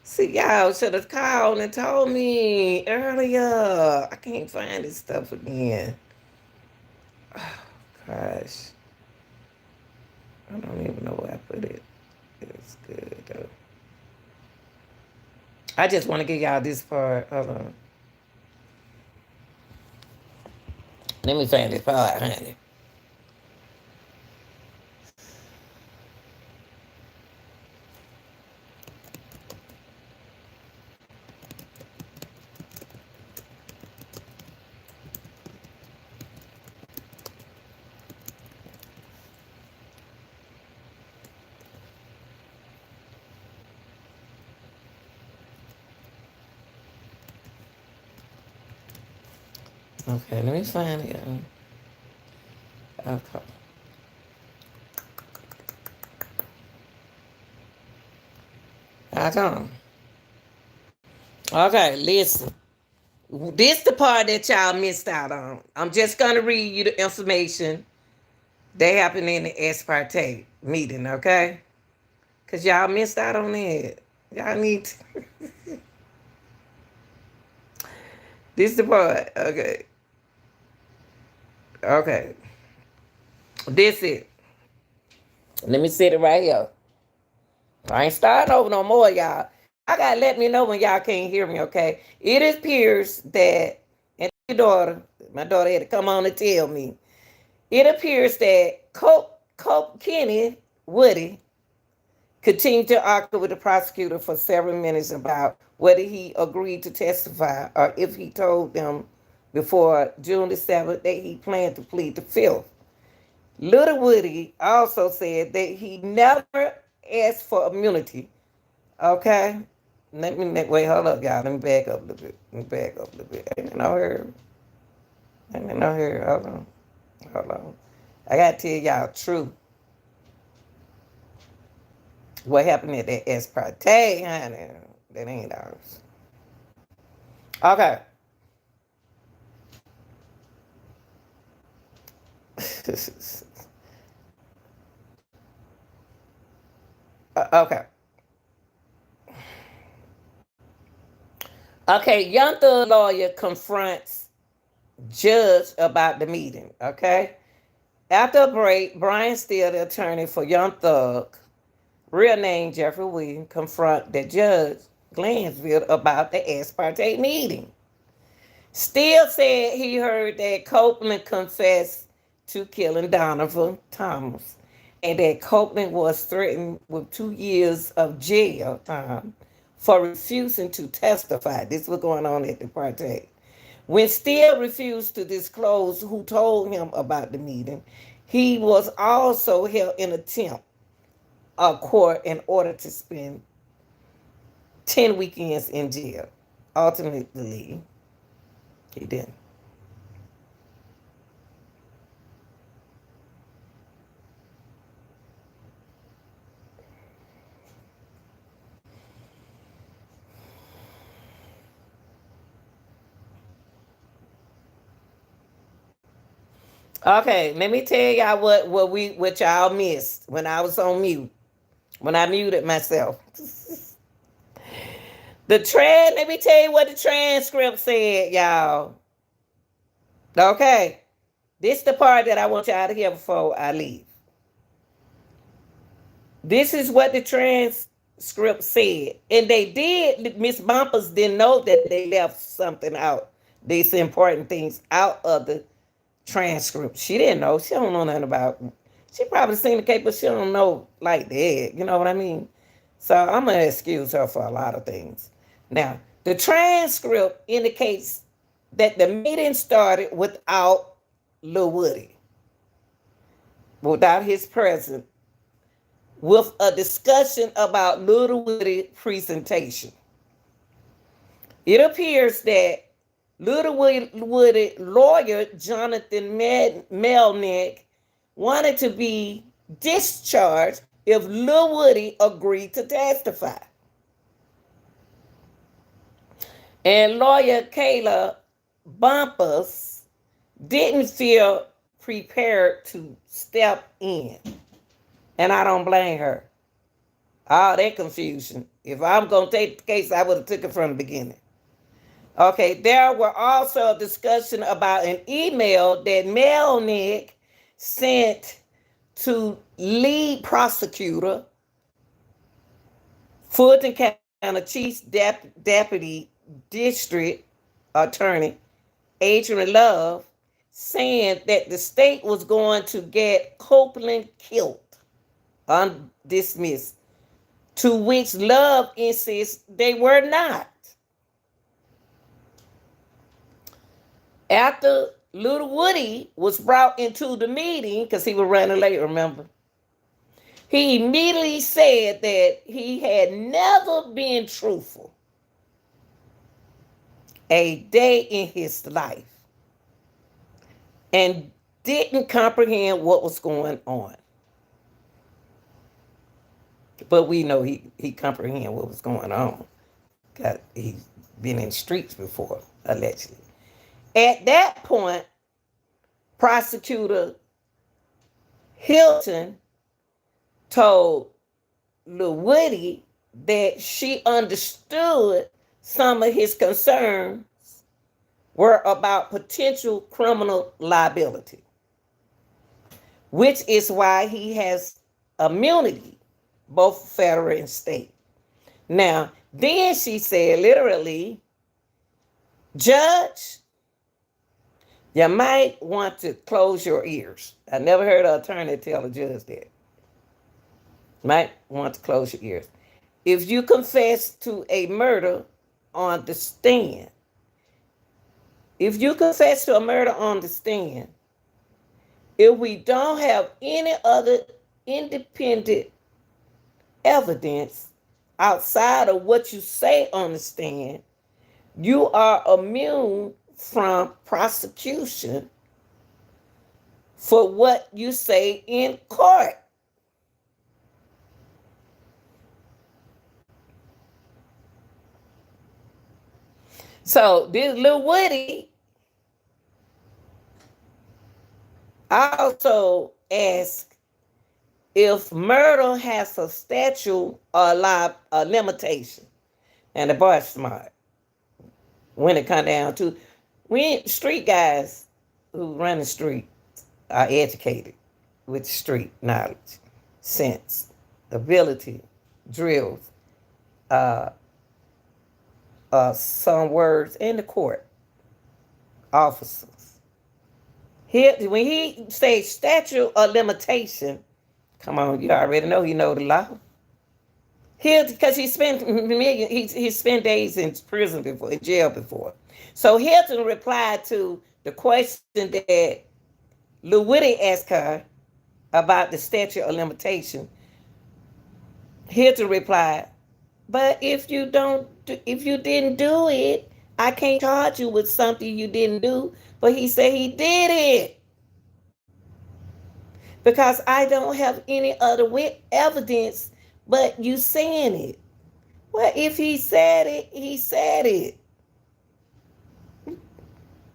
See, y'all should have called and told me earlier. I can't find this stuff again. Oh, gosh. I don't even know where I put it. It's good, though. I just want to give y'all this part. Hold on. Let me find this part, honey. Okay, let me find it. Okay. Hold on. Okay, listen. This the part that y'all missed out on. I'm just gonna read you the information that happened in the ex parte meeting, okay? Cause y'all missed out on it. Y'all need to... This the part. Okay. Okay. This it. Let me sit it right here. I ain't starting over no more, y'all. I gotta let me know when y'all can't hear me, okay? It appears that, and my daughter had to come on and tell me. It appears that Cope Kenny Woody continued to argue with the prosecutor for several minutes about whether he agreed to testify or if he told them before June the 7th that he planned to plead the fifth. Little Woody also said that he never asked for immunity. Okay? Wait, hold up, y'all. Let me back up a little bit. Ain't no hurry. Hold on. Hold on. I gotta tell y'all truth. What happened at that ex parte, honey? That ain't ours. Okay. Okay. Okay, Young Thug lawyer confronts judge about the meeting. Okay. After a break, Brian Steele, the attorney for Young Thug, real name Jeffrey Williams, confront the judge Glanville about the ex parte meeting. Steele said he heard that Copeland confessed to killing Donovan Thomas and that Copeland was threatened with 2 years of jail time for refusing to testify. This was going on at the party. When Steele refused to disclose who told him about the meeting, he was also held in contempt of court in order to spend 10 weekends in jail. Ultimately, he didn't. Okay, let me tell y'all what y'all missed when I was on mute. When I muted myself. Let me tell you what the transcript said, y'all. Okay. This is the part that I want y'all to hear before I leave. This is what the transcript said. And they did, Miss Bumpers didn't know that they left something out. These important things out of the transcript. She didn't know. She don't know nothing about. She probably seen the case, but she don't know like that. You know what I mean? So I'm gonna excuse her for a lot of things. Now, the transcript indicates that the meeting started without Lil Woody, without his presence, with a discussion about Lil Woody's presentation. It appears that Little Woody lawyer Jonathan Melnick wanted to be discharged if Lil Woody agreed to testify. And lawyer Kayla Bumpus didn't feel prepared to step in. And I don't blame her. All that confusion. If I'm going to take the case, I would have took it from the beginning. Okay, there were also a discussion about an email that Melnick sent to lead prosecutor, Fulton County Chief Deputy District Attorney Adrian Love, saying that the state was going to get Copeland killed, undismissed, to which Love insists they were not. After Little Woody was brought into the meeting, because he was running late, remember? He immediately said that he had never been truthful a day in his life and didn't comprehend what was going on. But we know he comprehended what was going on. He's been in the streets before, allegedly. At that point, prosecutor Hilton told Lil Woody that she understood some of his concerns were about potential criminal liability, which is why he has immunity, both federal and state. Now, then she said literally, Judge, you might want to close your ears. I never heard an attorney tell a judge that. Might want to close your ears. If you confess to a murder on the stand, if we don't have any other independent evidence outside of what you say on the stand, you are immune from prosecution for what you say in court. So this Lil Woody also asked if murder has a statute or a limitation. And the boy's smart. When it comes down to, street guys who run the street are educated with street knowledge, sense, ability, drills, some words in the court, officers. When he says statute or limitation, come on, you already know he know the law. Because he spent days in prison before, in jail before. So Hilton replied to the question that Lil Woody asked her about the statute of limitation. Hilton replied, but if you didn't do it, I can't charge you with something you didn't do. But he said he did it. Because I don't have any other evidence but you saying it. Well, if he said it, he said it.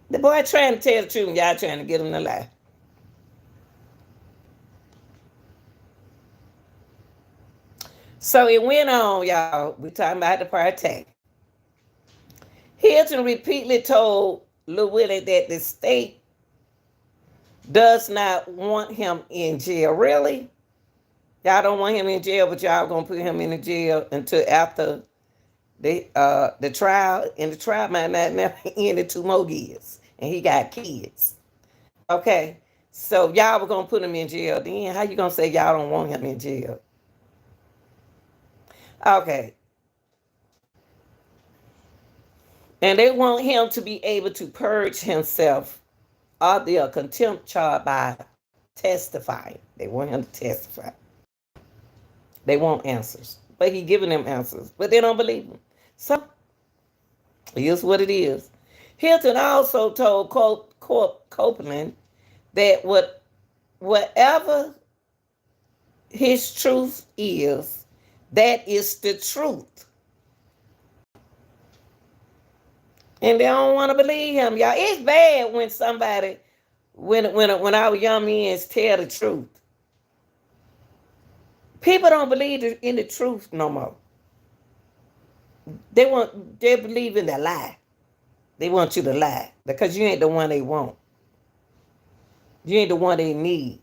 The boy trying to tell the truth and y'all trying to get him to lie. So it went on, y'all. We're talking about the Parte. Hilton repeatedly told Lil Willie that the state does not want him in jail. Really? Y'all don't want him in jail, but y'all gonna put him in the jail until after the trial. And the trial might not never end in 2 more years. And he got kids. Okay. So y'all were gonna put him in jail then. How you gonna say y'all don't want him in jail? Okay. And they want him to be able to purge himself of the contempt charge by testifying. They want him to testify. They want answers. But he giving them answers. But they don't believe him. So, here's what it is. Hilton also told Copeland that whatever his truth is, that is the truth. And they don't want to believe him, y'all. It's bad when somebody, when our young men tell the truth. People don't believe in the truth no more. They believe in the lie. They want you to lie because you ain't the one they want. You ain't the one they need.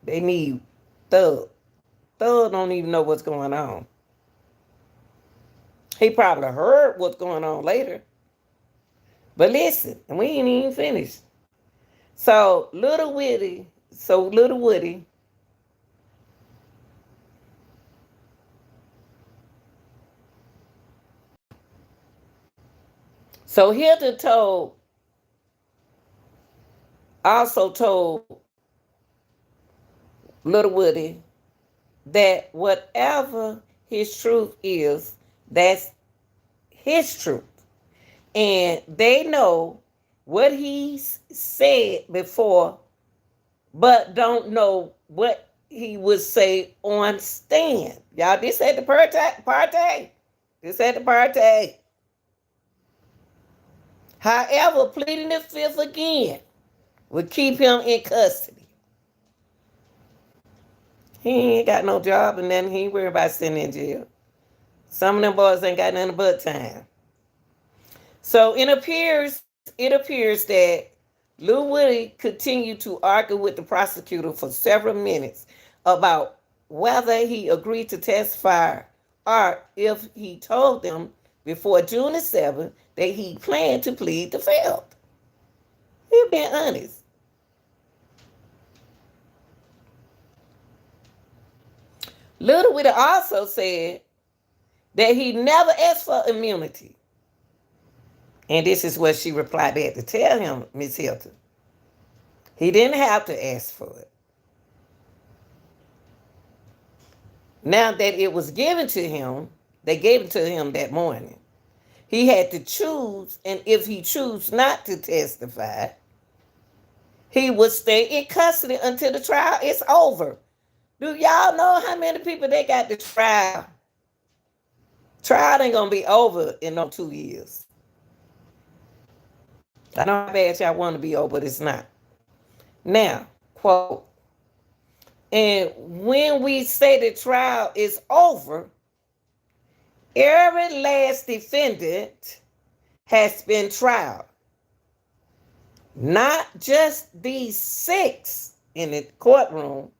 They need Thug. Thug don't even know what's going on. He probably heard what's going on later. But listen, and we ain't even finished. Little Woody. So Hilton also told Little Woody that whatever his truth is, that's his truth. And they know what he's said before, but don't know what he would say on stand. Y'all, this at the Parte. This at the Parte. However, pleading the fifth again would keep him in custody. He ain't got no job and then he ain't worried about sitting in jail. Some of them boys ain't got nothing but time. So it appears that Lil Woody continued to argue with the prosecutor for several minutes about whether he agreed to testify or if he told them before June the 7th that he planned to plead the fifth. He been honest. Little Woody also said that he never asked for immunity. And this is what she replied back to tell him, Miss Hilton. He didn't have to ask for it. Now that it was given to him, they gave it to him that morning. He had to choose, and if he chose not to testify, he would stay in custody until the trial is over. Do y'all know how many people they got to trial? Trial ain't gonna be over in no 2 years. I know how bad y'all want to be over, but it's not. Now, quote, and when we say the trial is over, every last defendant has been tried. Not just these 6 in the courtroom.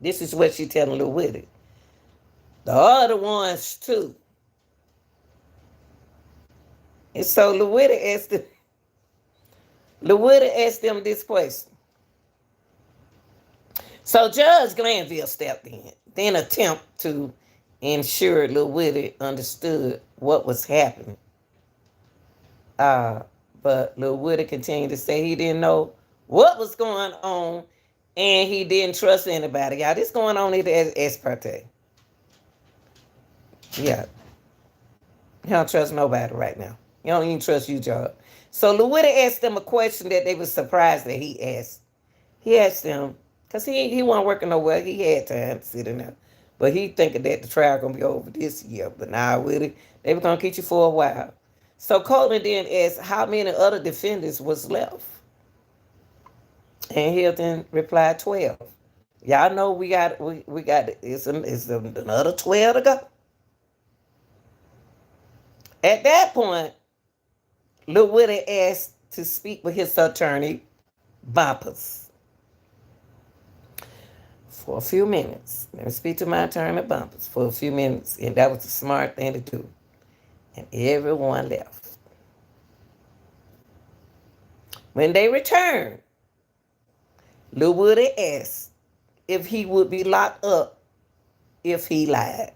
This is what she telling Lil Woody. The other ones too. And so Lil Woody asked them this question. So Judge Glanville stepped in, then attempt to ensure Lil Woody understood what was happening. But Lil Woody continued to say he didn't know what was going on and he didn't trust anybody. Y'all, this going on at the Parte. Yeah. He don't trust nobody right now. He don't even trust you, Judge. So Lil Woody asked them a question that they were surprised that he asked. He asked them, because he wasn't working nowhere. He had time to sit in there. But he thinking that the trial going to be over this year. But now Woody, they were going to keep you for a while. So Colton then asked how many other defendants was left. And Hilton replied 12. Y'all know we got it's another 12 to go. At that point, Lil Woody asked to speak with his attorney, Bumpers, for a few minutes. Let me speak to my attorney, Bumpers, for a few minutes. And that was the smart thing to do. And everyone left. When they returned, Lil Woody asked if he would be locked up if he lied.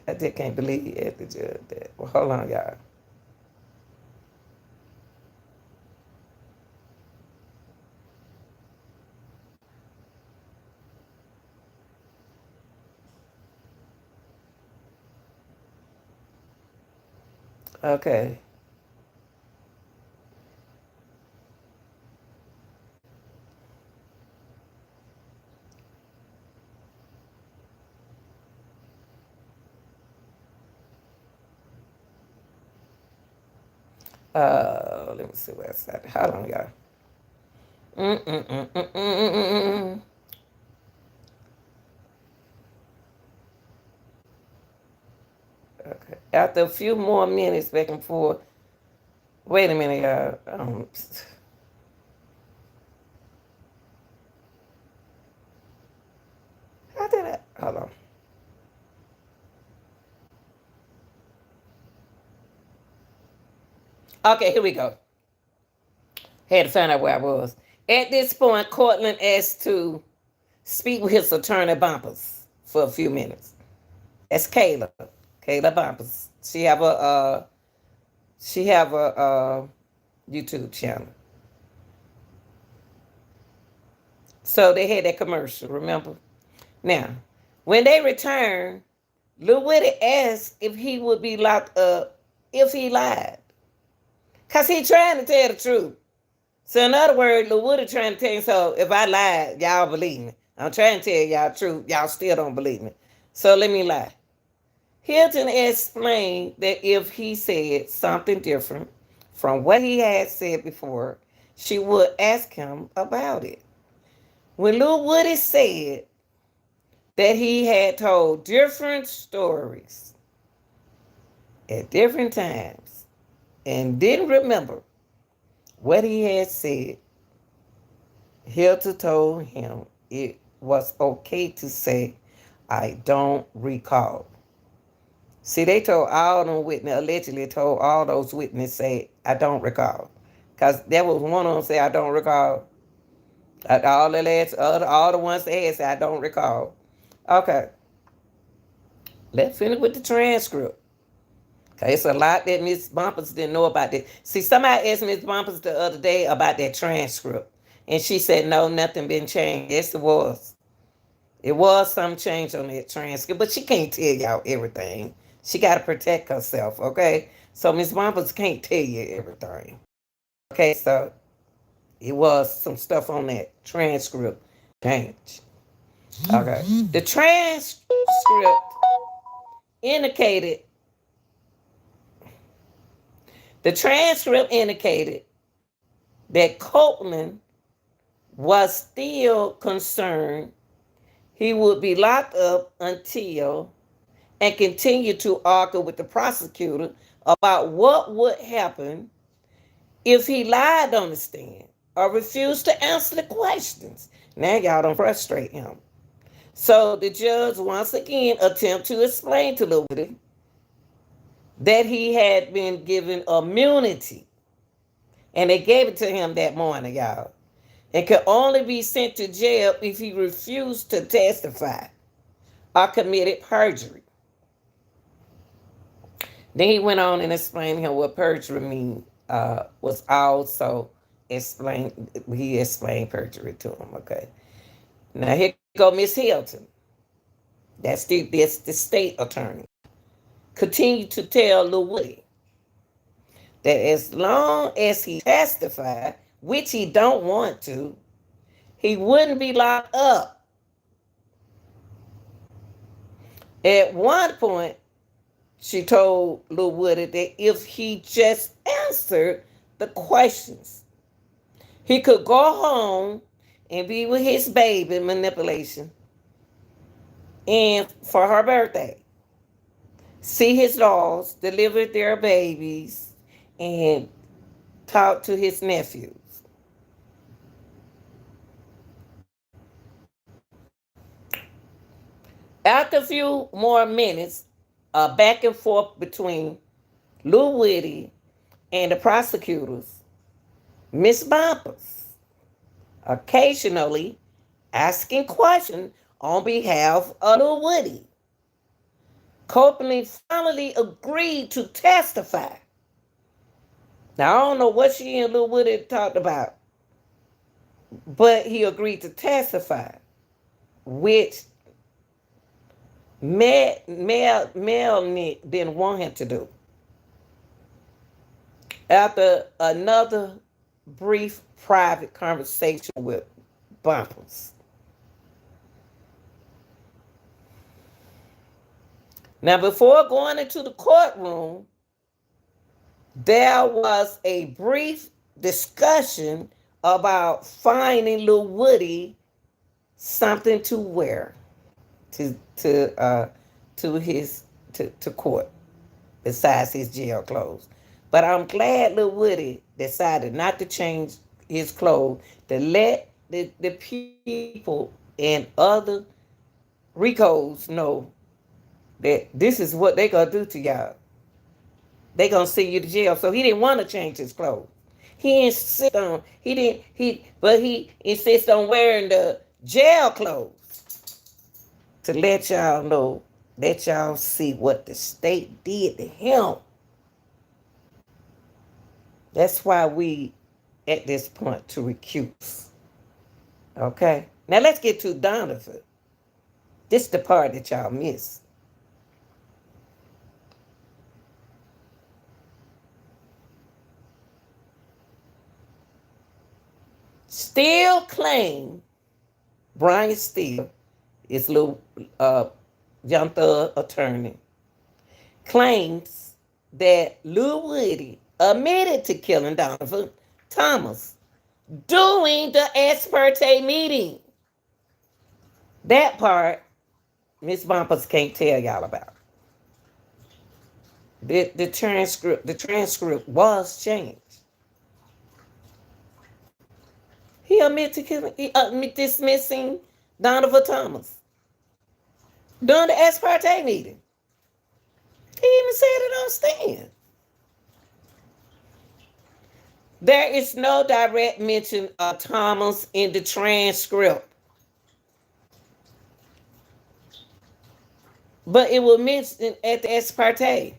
I just can't believe he asked the judge that. Well, hold on, y'all. Okay. Let me see where it's at. Hold on, y'all. Mm-mm-mm-mm-mm-mm-mm. Okay. After a few more minutes back and forth. Wait a minute, y'all. How did I? Hold on. Okay, here we go. Had to find out where I was. At this point, Cortland asked to speak with his attorney Bumpers for a few minutes. That's Kayla. Kayla Bumpers. She have a YouTube channel. So they had that commercial, remember? Now, when they returned, Lil Woody asked if he would be locked up if he lied. Cause he trying to tell the truth. So in other words, Lil Woody trying to tell you, so if I lied, y'all believe me. I'm trying to tell y'all the truth. Y'all still don't believe me. So let me lie. Hilton explained that if he said something different from what he had said before, she would ask him about it. When Lil Woody said that he had told different stories at different times and didn't remember what he had said, Hilton told him it was okay to say, I don't recall. See, they told all them witnesses, allegedly told all those witnesses, say, I don't recall. Because there was one of them say, I don't recall. All the last, all the ones they had said, I don't recall. Okay, let's finish with the transcript. Okay, it's a lot that Miss Bumpers didn't know about that. See, somebody asked Miss Bumpers the other day about that transcript. And she said, no, nothing been changed. Yes, it was. It was some change on that transcript, but she can't tell y'all everything. She got to protect herself, okay? So Miss Bumpers can't tell you everything. Okay, so it was some stuff on that transcript change. Okay. The transcript indicated the transcript indicated that Copeland was still concerned he would be locked up until and continue to argue with the prosecutor about what would happen if he lied on the stand or refused to answer the questions. Now y'all don't frustrate him. So the judge once again attempt to explain to Liberty that he had been given immunity. And they gave it to him that morning, y'all. And could only be sent to jail if he refused to testify or committed perjury. Then he went on and explained to him what perjury mean. Was also explained. He explained perjury to him. Okay. Now here go Miss Hilton. That's the state attorney. Continued to tell Lil Woody that as long as he testified, which he don't want to, he wouldn't be locked up. At one point, she told Lil Woody that if he just answered the questions, he could go home and be with his baby manipulation and for her birthday. See his dolls, deliver their babies, and talk to his nephews. After a few more minutes, back and forth between Lou Whitty and the prosecutors, Miss Bumpers, occasionally asking questions on behalf of Lou Whitty. Copeland finally agreed to testify. Now, I don't know what she and Lil Woody talked about, but he agreed to testify, which Melnick didn't want him to do. After another brief private conversation with Bumpers. Now, before going into the courtroom, there was a brief discussion about finding Lil Woody something to wear to court besides his jail clothes. But I'm glad Lil Woody decided not to change his clothes, to let the people and other Ricos know that this is what they gonna do to y'all. They gonna send you to jail. So he didn't want to change his clothes. He insist on he insists on wearing the jail clothes to let y'all know, let y'all see what the state did to him. That's why we at this point to recuse. Okay? Now let's get to Donvan. This is the part that y'all miss. Still claim, Brian Steele, his little young thug attorney, claims that Lil Woody admitted to killing Donvan Thomas during the ex parte meeting. That part, Miss Bumpers can't tell y'all about. The transcript was changed. He admitted to killing, dismissing Donvan Thomas during the ex parte meeting. He even said it on stand. There is no direct mention of Thomas in the transcript, but it was mentioned at the ex parte.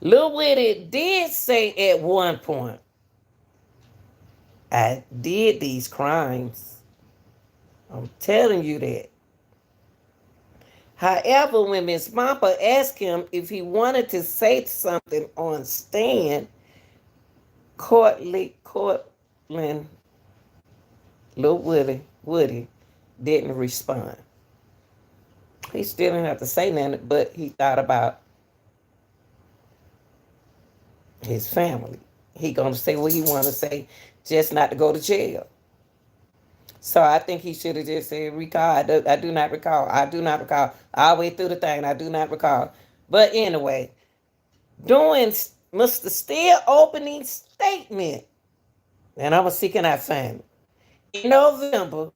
Lil Woody did say at one point, I did these crimes. I'm telling you that. However, when Miss Bumper asked him if he wanted to say something on stand, Courtland, Lil Woody didn't respond. He still didn't have to say nothing, but he thought about his family. He gonna say what he want to say, just not to go to jail. So I think he should have just said, recall. I do not recall. I do not recall. All the way through the thing, I do not recall. But anyway, doing Mr. Steele opening statement, and I was seeking out family. In November,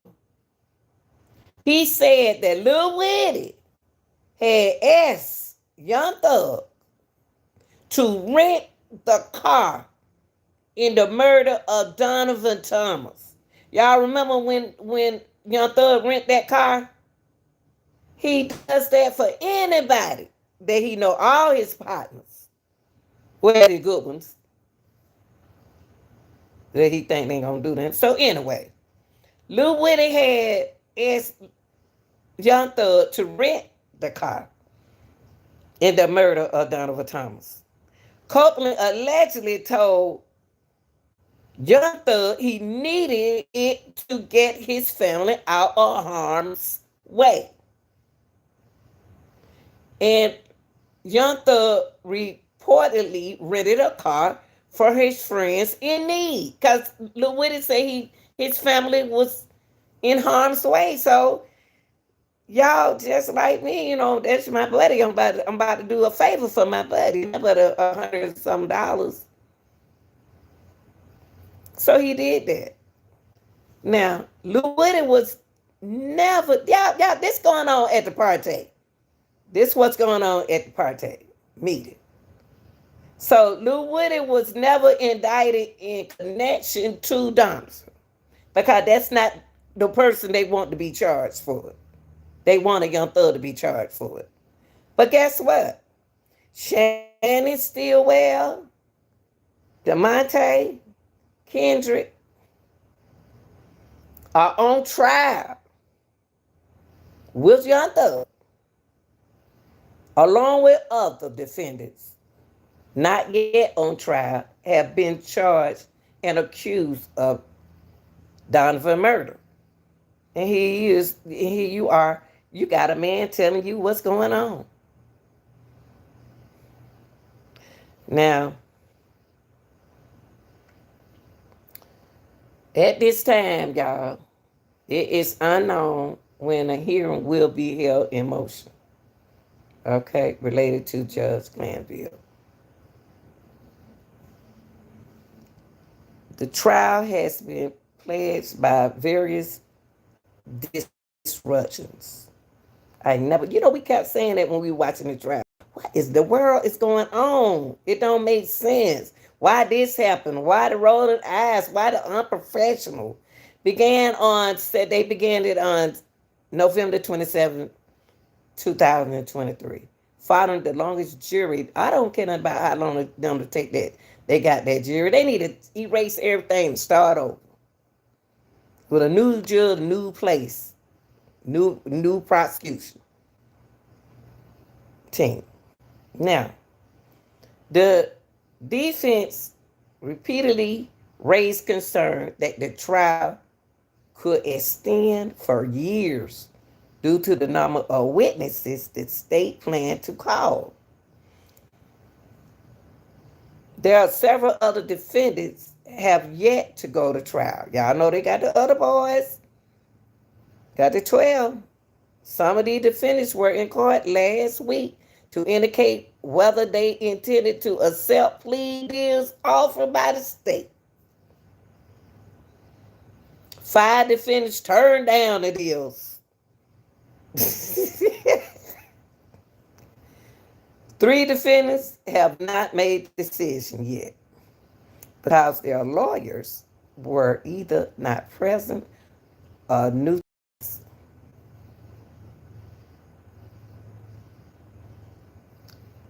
he said that Lil Woody had asked Young Thug to rent the car in the murder of Donvan Thomas. Y'all remember when Young Thug rent that car? He does that for anybody that he know, all his partners. Well, the good ones that he think they gonna do that. So anyway, Lil Woody had asked Young Thug to rent the car in the murder of Donvan Thomas. Copeland allegedly told Young Thug he needed it to get his family out of harm's way. And Young Thug reportedly rented a car for his friends in need. Because Lil Woody said his family was in harm's way. So y'all just like me, you know, that's my buddy. I'm about to do a favor for my buddy. About $100 and some. So he did that. Now, Lil Woody was never, y'all, this going on at the party. This what's going on at the party meeting. So Lil Woody was never indicted in connection to Donvan, because that's not the person they want to be charged for it. They want a Young Thug to be charged for it. But guess what? Shannon Stillwell, DeMonte, Kendrick are on trial with Young Thug along with other defendants not yet on trial, have been charged and accused of Donvan murder. And here you are, you got a man telling you what's going on. Now, at this time, y'all, it is unknown when a hearing will be held in motion. Okay, related to Judge Glanville. The trial has been plagued by various disruptions. I never, we kept saying that when we were watching the trial. What is the world is going on? It don't make sense. Why this happened? Why the rolling eyes? Why the unprofessional? They began it on November 27th, 2023. Following the longest jury. I don't care about how long it them to take that. They got that jury. They need to erase everything and start over. With a new judge, new place, new prosecution team. Now, the defense repeatedly raised concern that the trial could extend for years due to the number of witnesses the state planned to call. There are several other defendants have yet to go to trial. Y'all know they got the other boys, got the 12. Some of these defendants were in court last week to indicate whether they intended to accept plea deals offered by the state. 5 defendants turned down the deals. 3 defendants have not made the decision yet because their lawyers were either not present or new.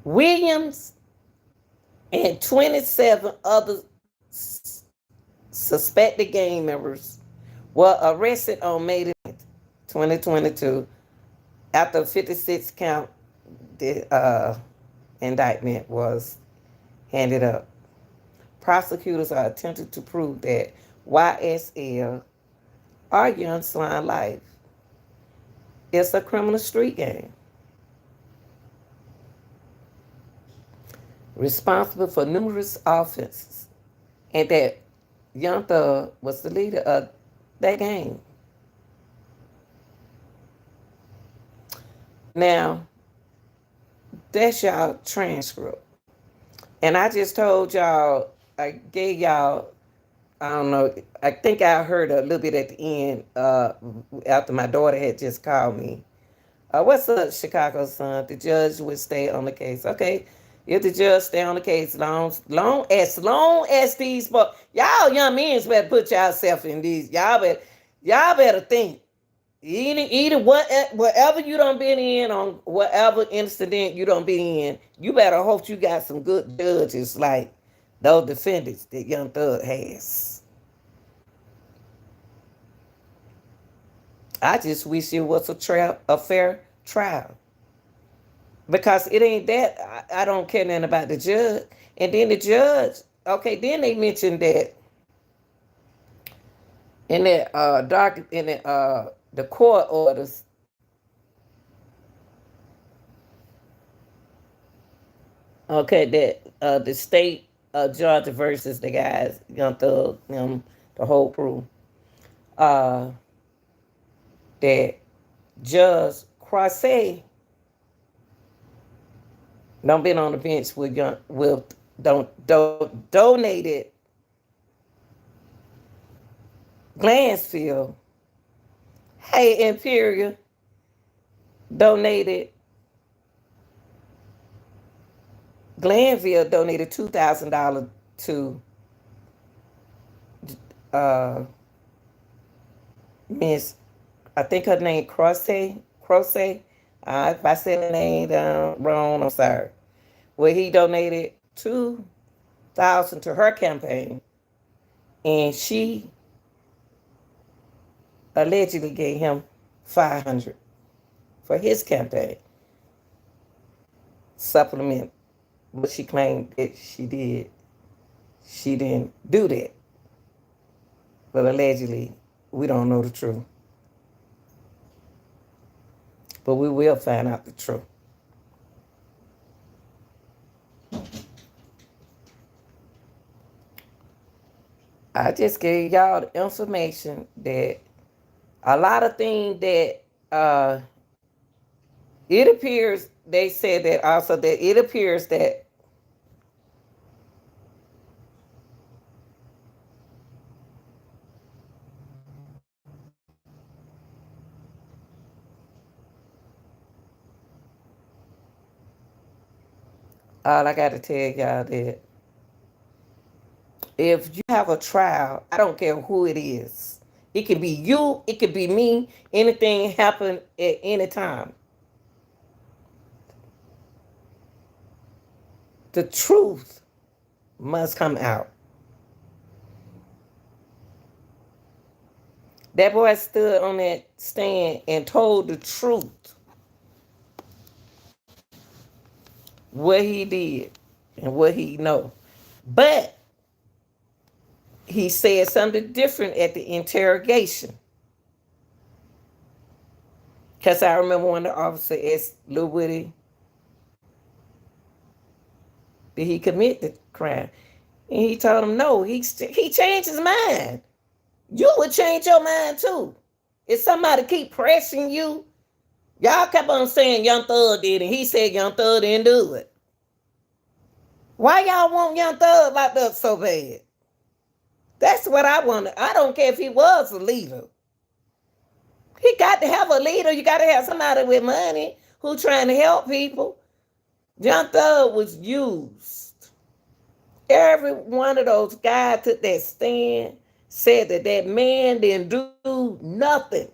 Williams and 27 other suspected gang members were arrested on May 9th, 2022 after a 56 count indictment was handed up. Prosecutors are attempting to prove that YSL, or Young Slime Life, is a criminal street gang responsible for numerous offenses, and that Young Thug was the leader of that gang. Now, that's y'all transcript. And I just told y'all, I gave y'all, I don't know, I think I heard a little bit at the end after my daughter had just called me. What's up, Chicago Sun? The judge would stay on the case. Okay, if the judge stay on the case long as these, but y'all young men better put yourself in these. Y'all better think. Either whatever you done been in on whatever incident you done been in, you better hope you got some good judges like those defendants that Young Thug has. I just wish it was a fair trial. Because it ain't that. I don't care nothing about the judge. And then the judge, okay, then they mentioned that in that the court orders, okay, that the state of Georgia versus the guys, Young Thug, the whole crew, that Judge Croisset don't been on the bench don't donated Glansfield. Hey, Imperial donated Glanville donated $2,000 to Miss, I think her name Croisset. If I said her name wrong, I'm sorry. Well, he donated $2,000 to her campaign, and she allegedly gave him $500 for his campaign. supplement what she claimed that she did. She didn't do that. But allegedly, we don't know the truth. But we will find out the truth. I just gave y'all the information that a lot of things that it appears, they said that also, that it appears that all I got to tell y'all that if you have a trial, I don't care who it is. It could be you, it could be me, anything happen at any time. The truth must come out. That boy stood on that stand and told the truth. What he did and what he know. But he said something different at the interrogation. Because I remember when the officer asked Lil Woody, did he commit the crime? And he told him no. He changed his mind. You would change your mind too. If somebody keep pressing you, y'all kept on saying Young Thug did, and he said Young Thug didn't do it. Why y'all want Young Thug locked up so bad? That's what I want. I don't care if he was a leader. He got to have a leader. You got to have somebody with money who trying to help people. Young Thug was used. Every one of those guys took that stand, said that that man didn't do nothing.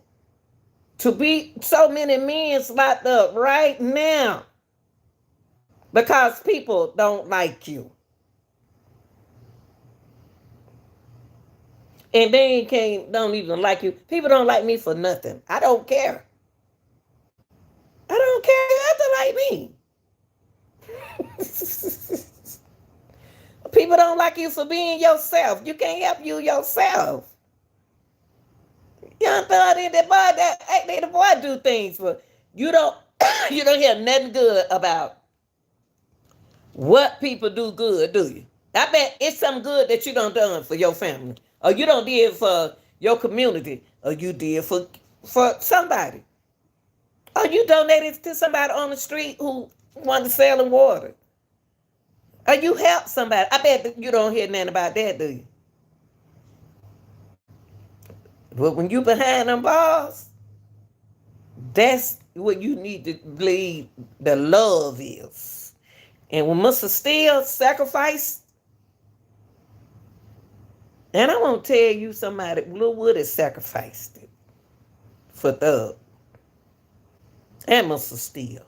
To be so many men locked up right now because people don't like you. And they don't even like you. People don't like me for nothing. I don't care. I don't care. You have to like me. People don't like you for being yourself. You can't help you yourself. Young Thug and the boy do things, but you don't you don't hear nothing good about what people do good, do you? I bet it's something good that you don't done for your family, or you don't did for your community, or you did for somebody, or you donated to somebody on the street who wanted to sell water, or you helped somebody. I bet you don't hear nothing about that, do you? But when you behind them bars, that's what you need to believe the love is. And when Mr. Steele sacrificed, and I won't tell you somebody, Lil Woody sacrificed it for Thug and Mr. Steele.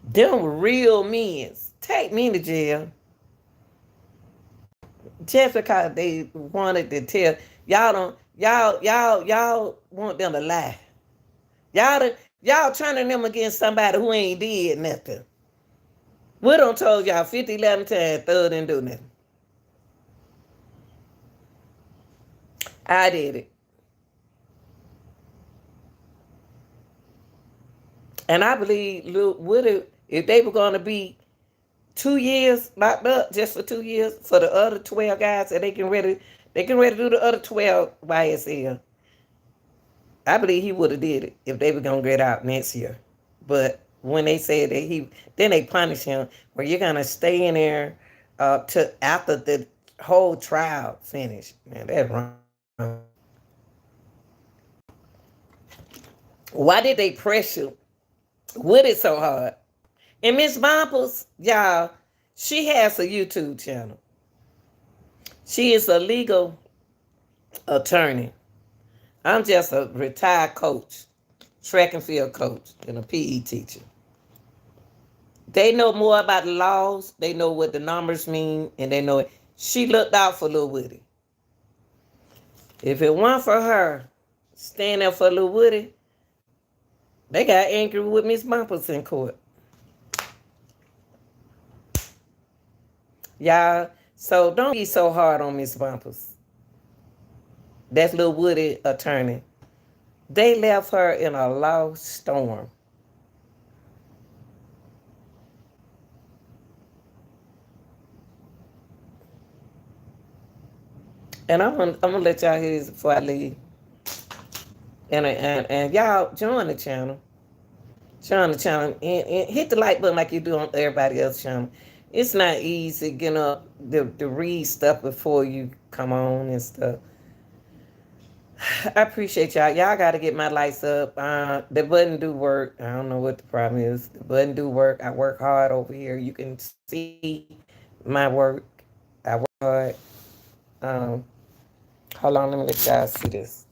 Them were real men. Take me to jail. Just because they wanted to tell y'all want them to lie. Y'all turning them against somebody who ain't did nothing. We done told y'all 50, 11 times Thug didn't do nothing. I did it. And I believe Lil Woody, if they were going to be 2 years locked up just for 2 years for the other 12 guys that they can ready to do the other 12 YSL. I believe he would have did it if they were going to get out next year. But when they said that then they punish him, where you're going to stay in there to after the whole trial finished. Man, that's wrong. Why did they pressure Woody so hard? And Miss Bumpers, y'all, she has a YouTube channel. She is a legal attorney. I'm just a retired coach, track and field coach, and a PE teacher. They know more about the laws. They know what the numbers mean, and they know it. She looked out for Lil Woody. If it weren't for her standing up for Lil Woody, they got angry with Miss Bumpers in court. Y'all, so don't be so hard on Miss Bumpers. That's little Woody attorney. They left her in a law storm. And I'm gonna let y'all hear this before I leave. And y'all join the channel. Join the channel and hit the like button like you do on everybody else's channel. It's not easy getting up to read stuff before you come on and stuff. I appreciate y'all. Y'all got to get my lights up. The button do work. I don't know what the problem is. The button do work. I work hard over here. You can see my work. I work hard. Um, Hold on, let me let y'all see this.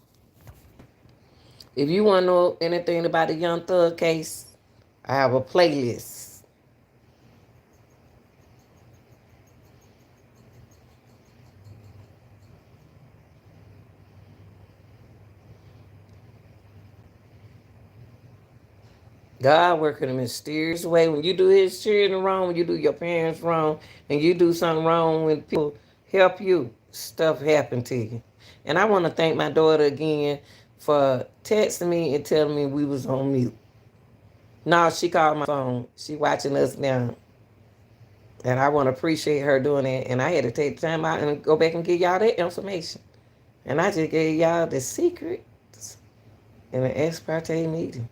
If you want to know anything about the Young Thug case, I have a playlist. God work in a mysterious way. When you do his children wrong, when you do your parents wrong, and you do something wrong when people help you, stuff happen to you. And I want to thank my daughter again for texting me and telling me we was on mute. No, she called my phone. She watching us now. And I want to appreciate her doing that. And I had to take the time out and go back and give y'all that information. And I just gave y'all the secrets in an ex parte meeting.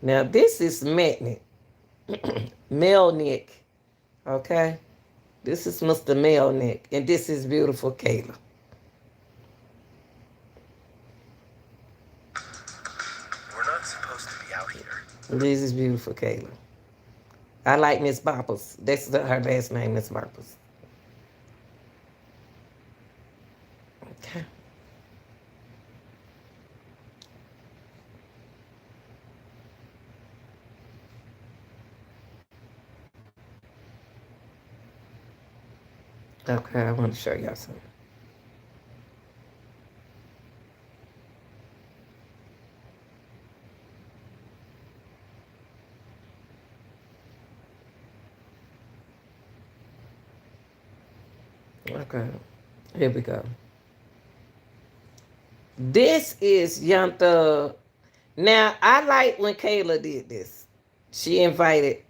Now, this is Melnick. Melnick. Okay? This is Mr. Melnick. And this is beautiful Kayla. We're not supposed to be out here. This is beautiful Kayla. I like Miss Boppers. That's her last name, Miss Boppers. Okay. Okay, I want to show y'all something. Okay, here we go. This is Young Thug. Now, I like when Kayla did this. She invited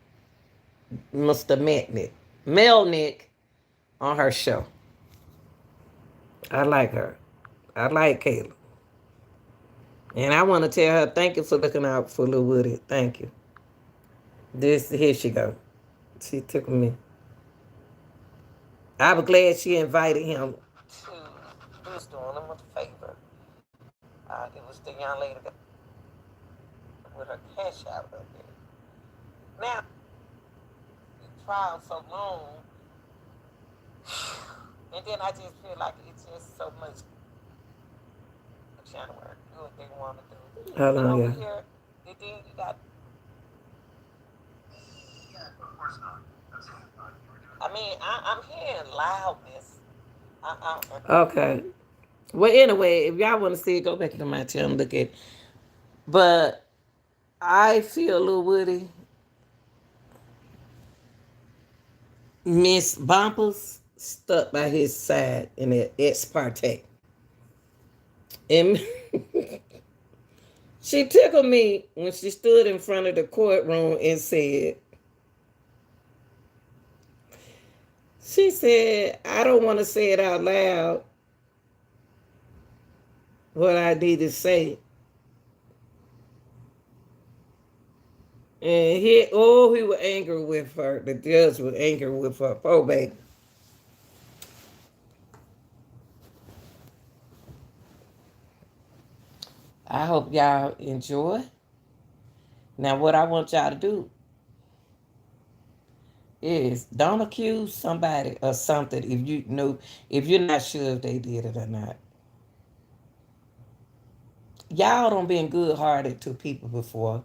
Mr. Melnick on her show. I like her. I like Kayla. And I want to tell her thank you for looking out for Lil Woody. Thank you. Here she go. She took me. I was glad she invited him to do this doing him a favor. It was the young lady with her cash out up there. Now, the trial so long, and then I just feel like it's just so much trying to work, do what they want to do. Hold on, yeah. Here, and then you got. Yeah, of course not. I mean, I'm hearing loudness. Okay. Well, anyway, if y'all want to see it, go back to my channel and look at it. But I feel Lil Woody, Miss Bumpers, stuck by his side in that ex parte. And she tickled me when she stood in front of the courtroom and said, I don't want to say it out loud, what I need to say. And he was angry with her. The judge was angry with her. Oh, baby. I hope y'all enjoy. Now, what I want y'all to do is don't accuse somebody of something if you're not sure if they did it or not. Y'all don't been good-hearted to people before.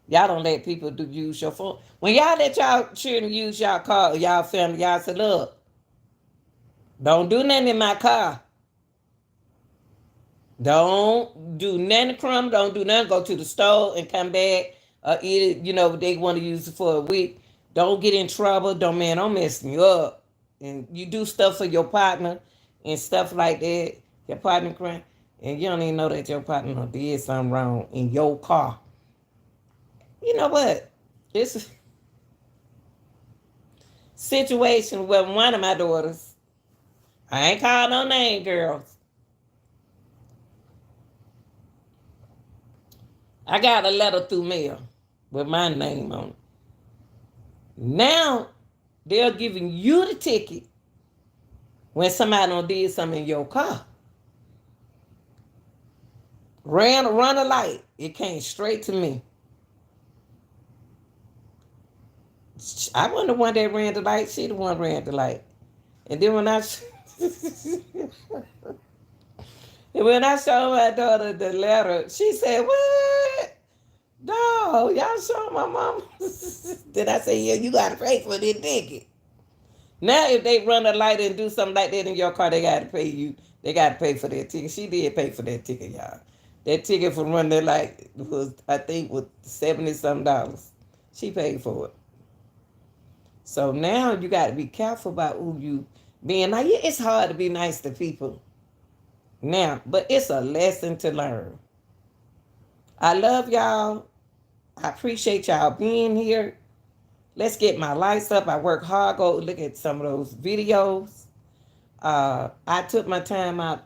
Y'all don't let people use your phone. When y'all let y'all children use y'all car, y'all family, y'all say, look, don't do nothing in my car. Don't do nothing crumb. Don't do nothing. Go to the store and come back. Eat it. They want to use it for a week. Don't get in trouble. Don't mess me up. And you do stuff for your partner and stuff like that. Your partner crying. And you don't even know that your partner did something wrong in your car. You know what? It's a situation where one of my daughters, I ain't calling no name, girls. I got a letter through mail with my name on it. Now they're giving you the ticket when somebody done did something in your car. Run a light. It came straight to me. I wasn't the one that ran the light. She the one ran the light. And then when I when I showed my daughter the letter, she said, "What? No, y'all showing my mom." Then I said, "Yeah, you gotta pay for this ticket." Now, if they run a light and do something like that in your car, they gotta pay you. They gotta pay for that ticket. She did pay for that ticket, y'all. That ticket for running the light was, I think, was $70-something. She paid for it. So now you got to be careful about who you being. Now, yeah, it's hard to be nice to people now, but it's a lesson to learn. I love y'all. I appreciate y'all being here. Let's get my lights up. I work hard. Go look at some of those videos. I took my time out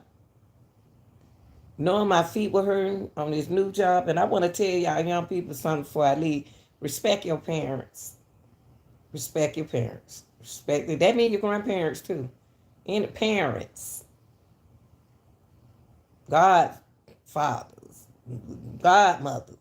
knowing my feet were hurting on this new job. And I want to tell y'all young people something before I leave. Respect your parents. Respect your parents. Respect it. That means your grandparents too. And parents. Godfathers. Godmothers.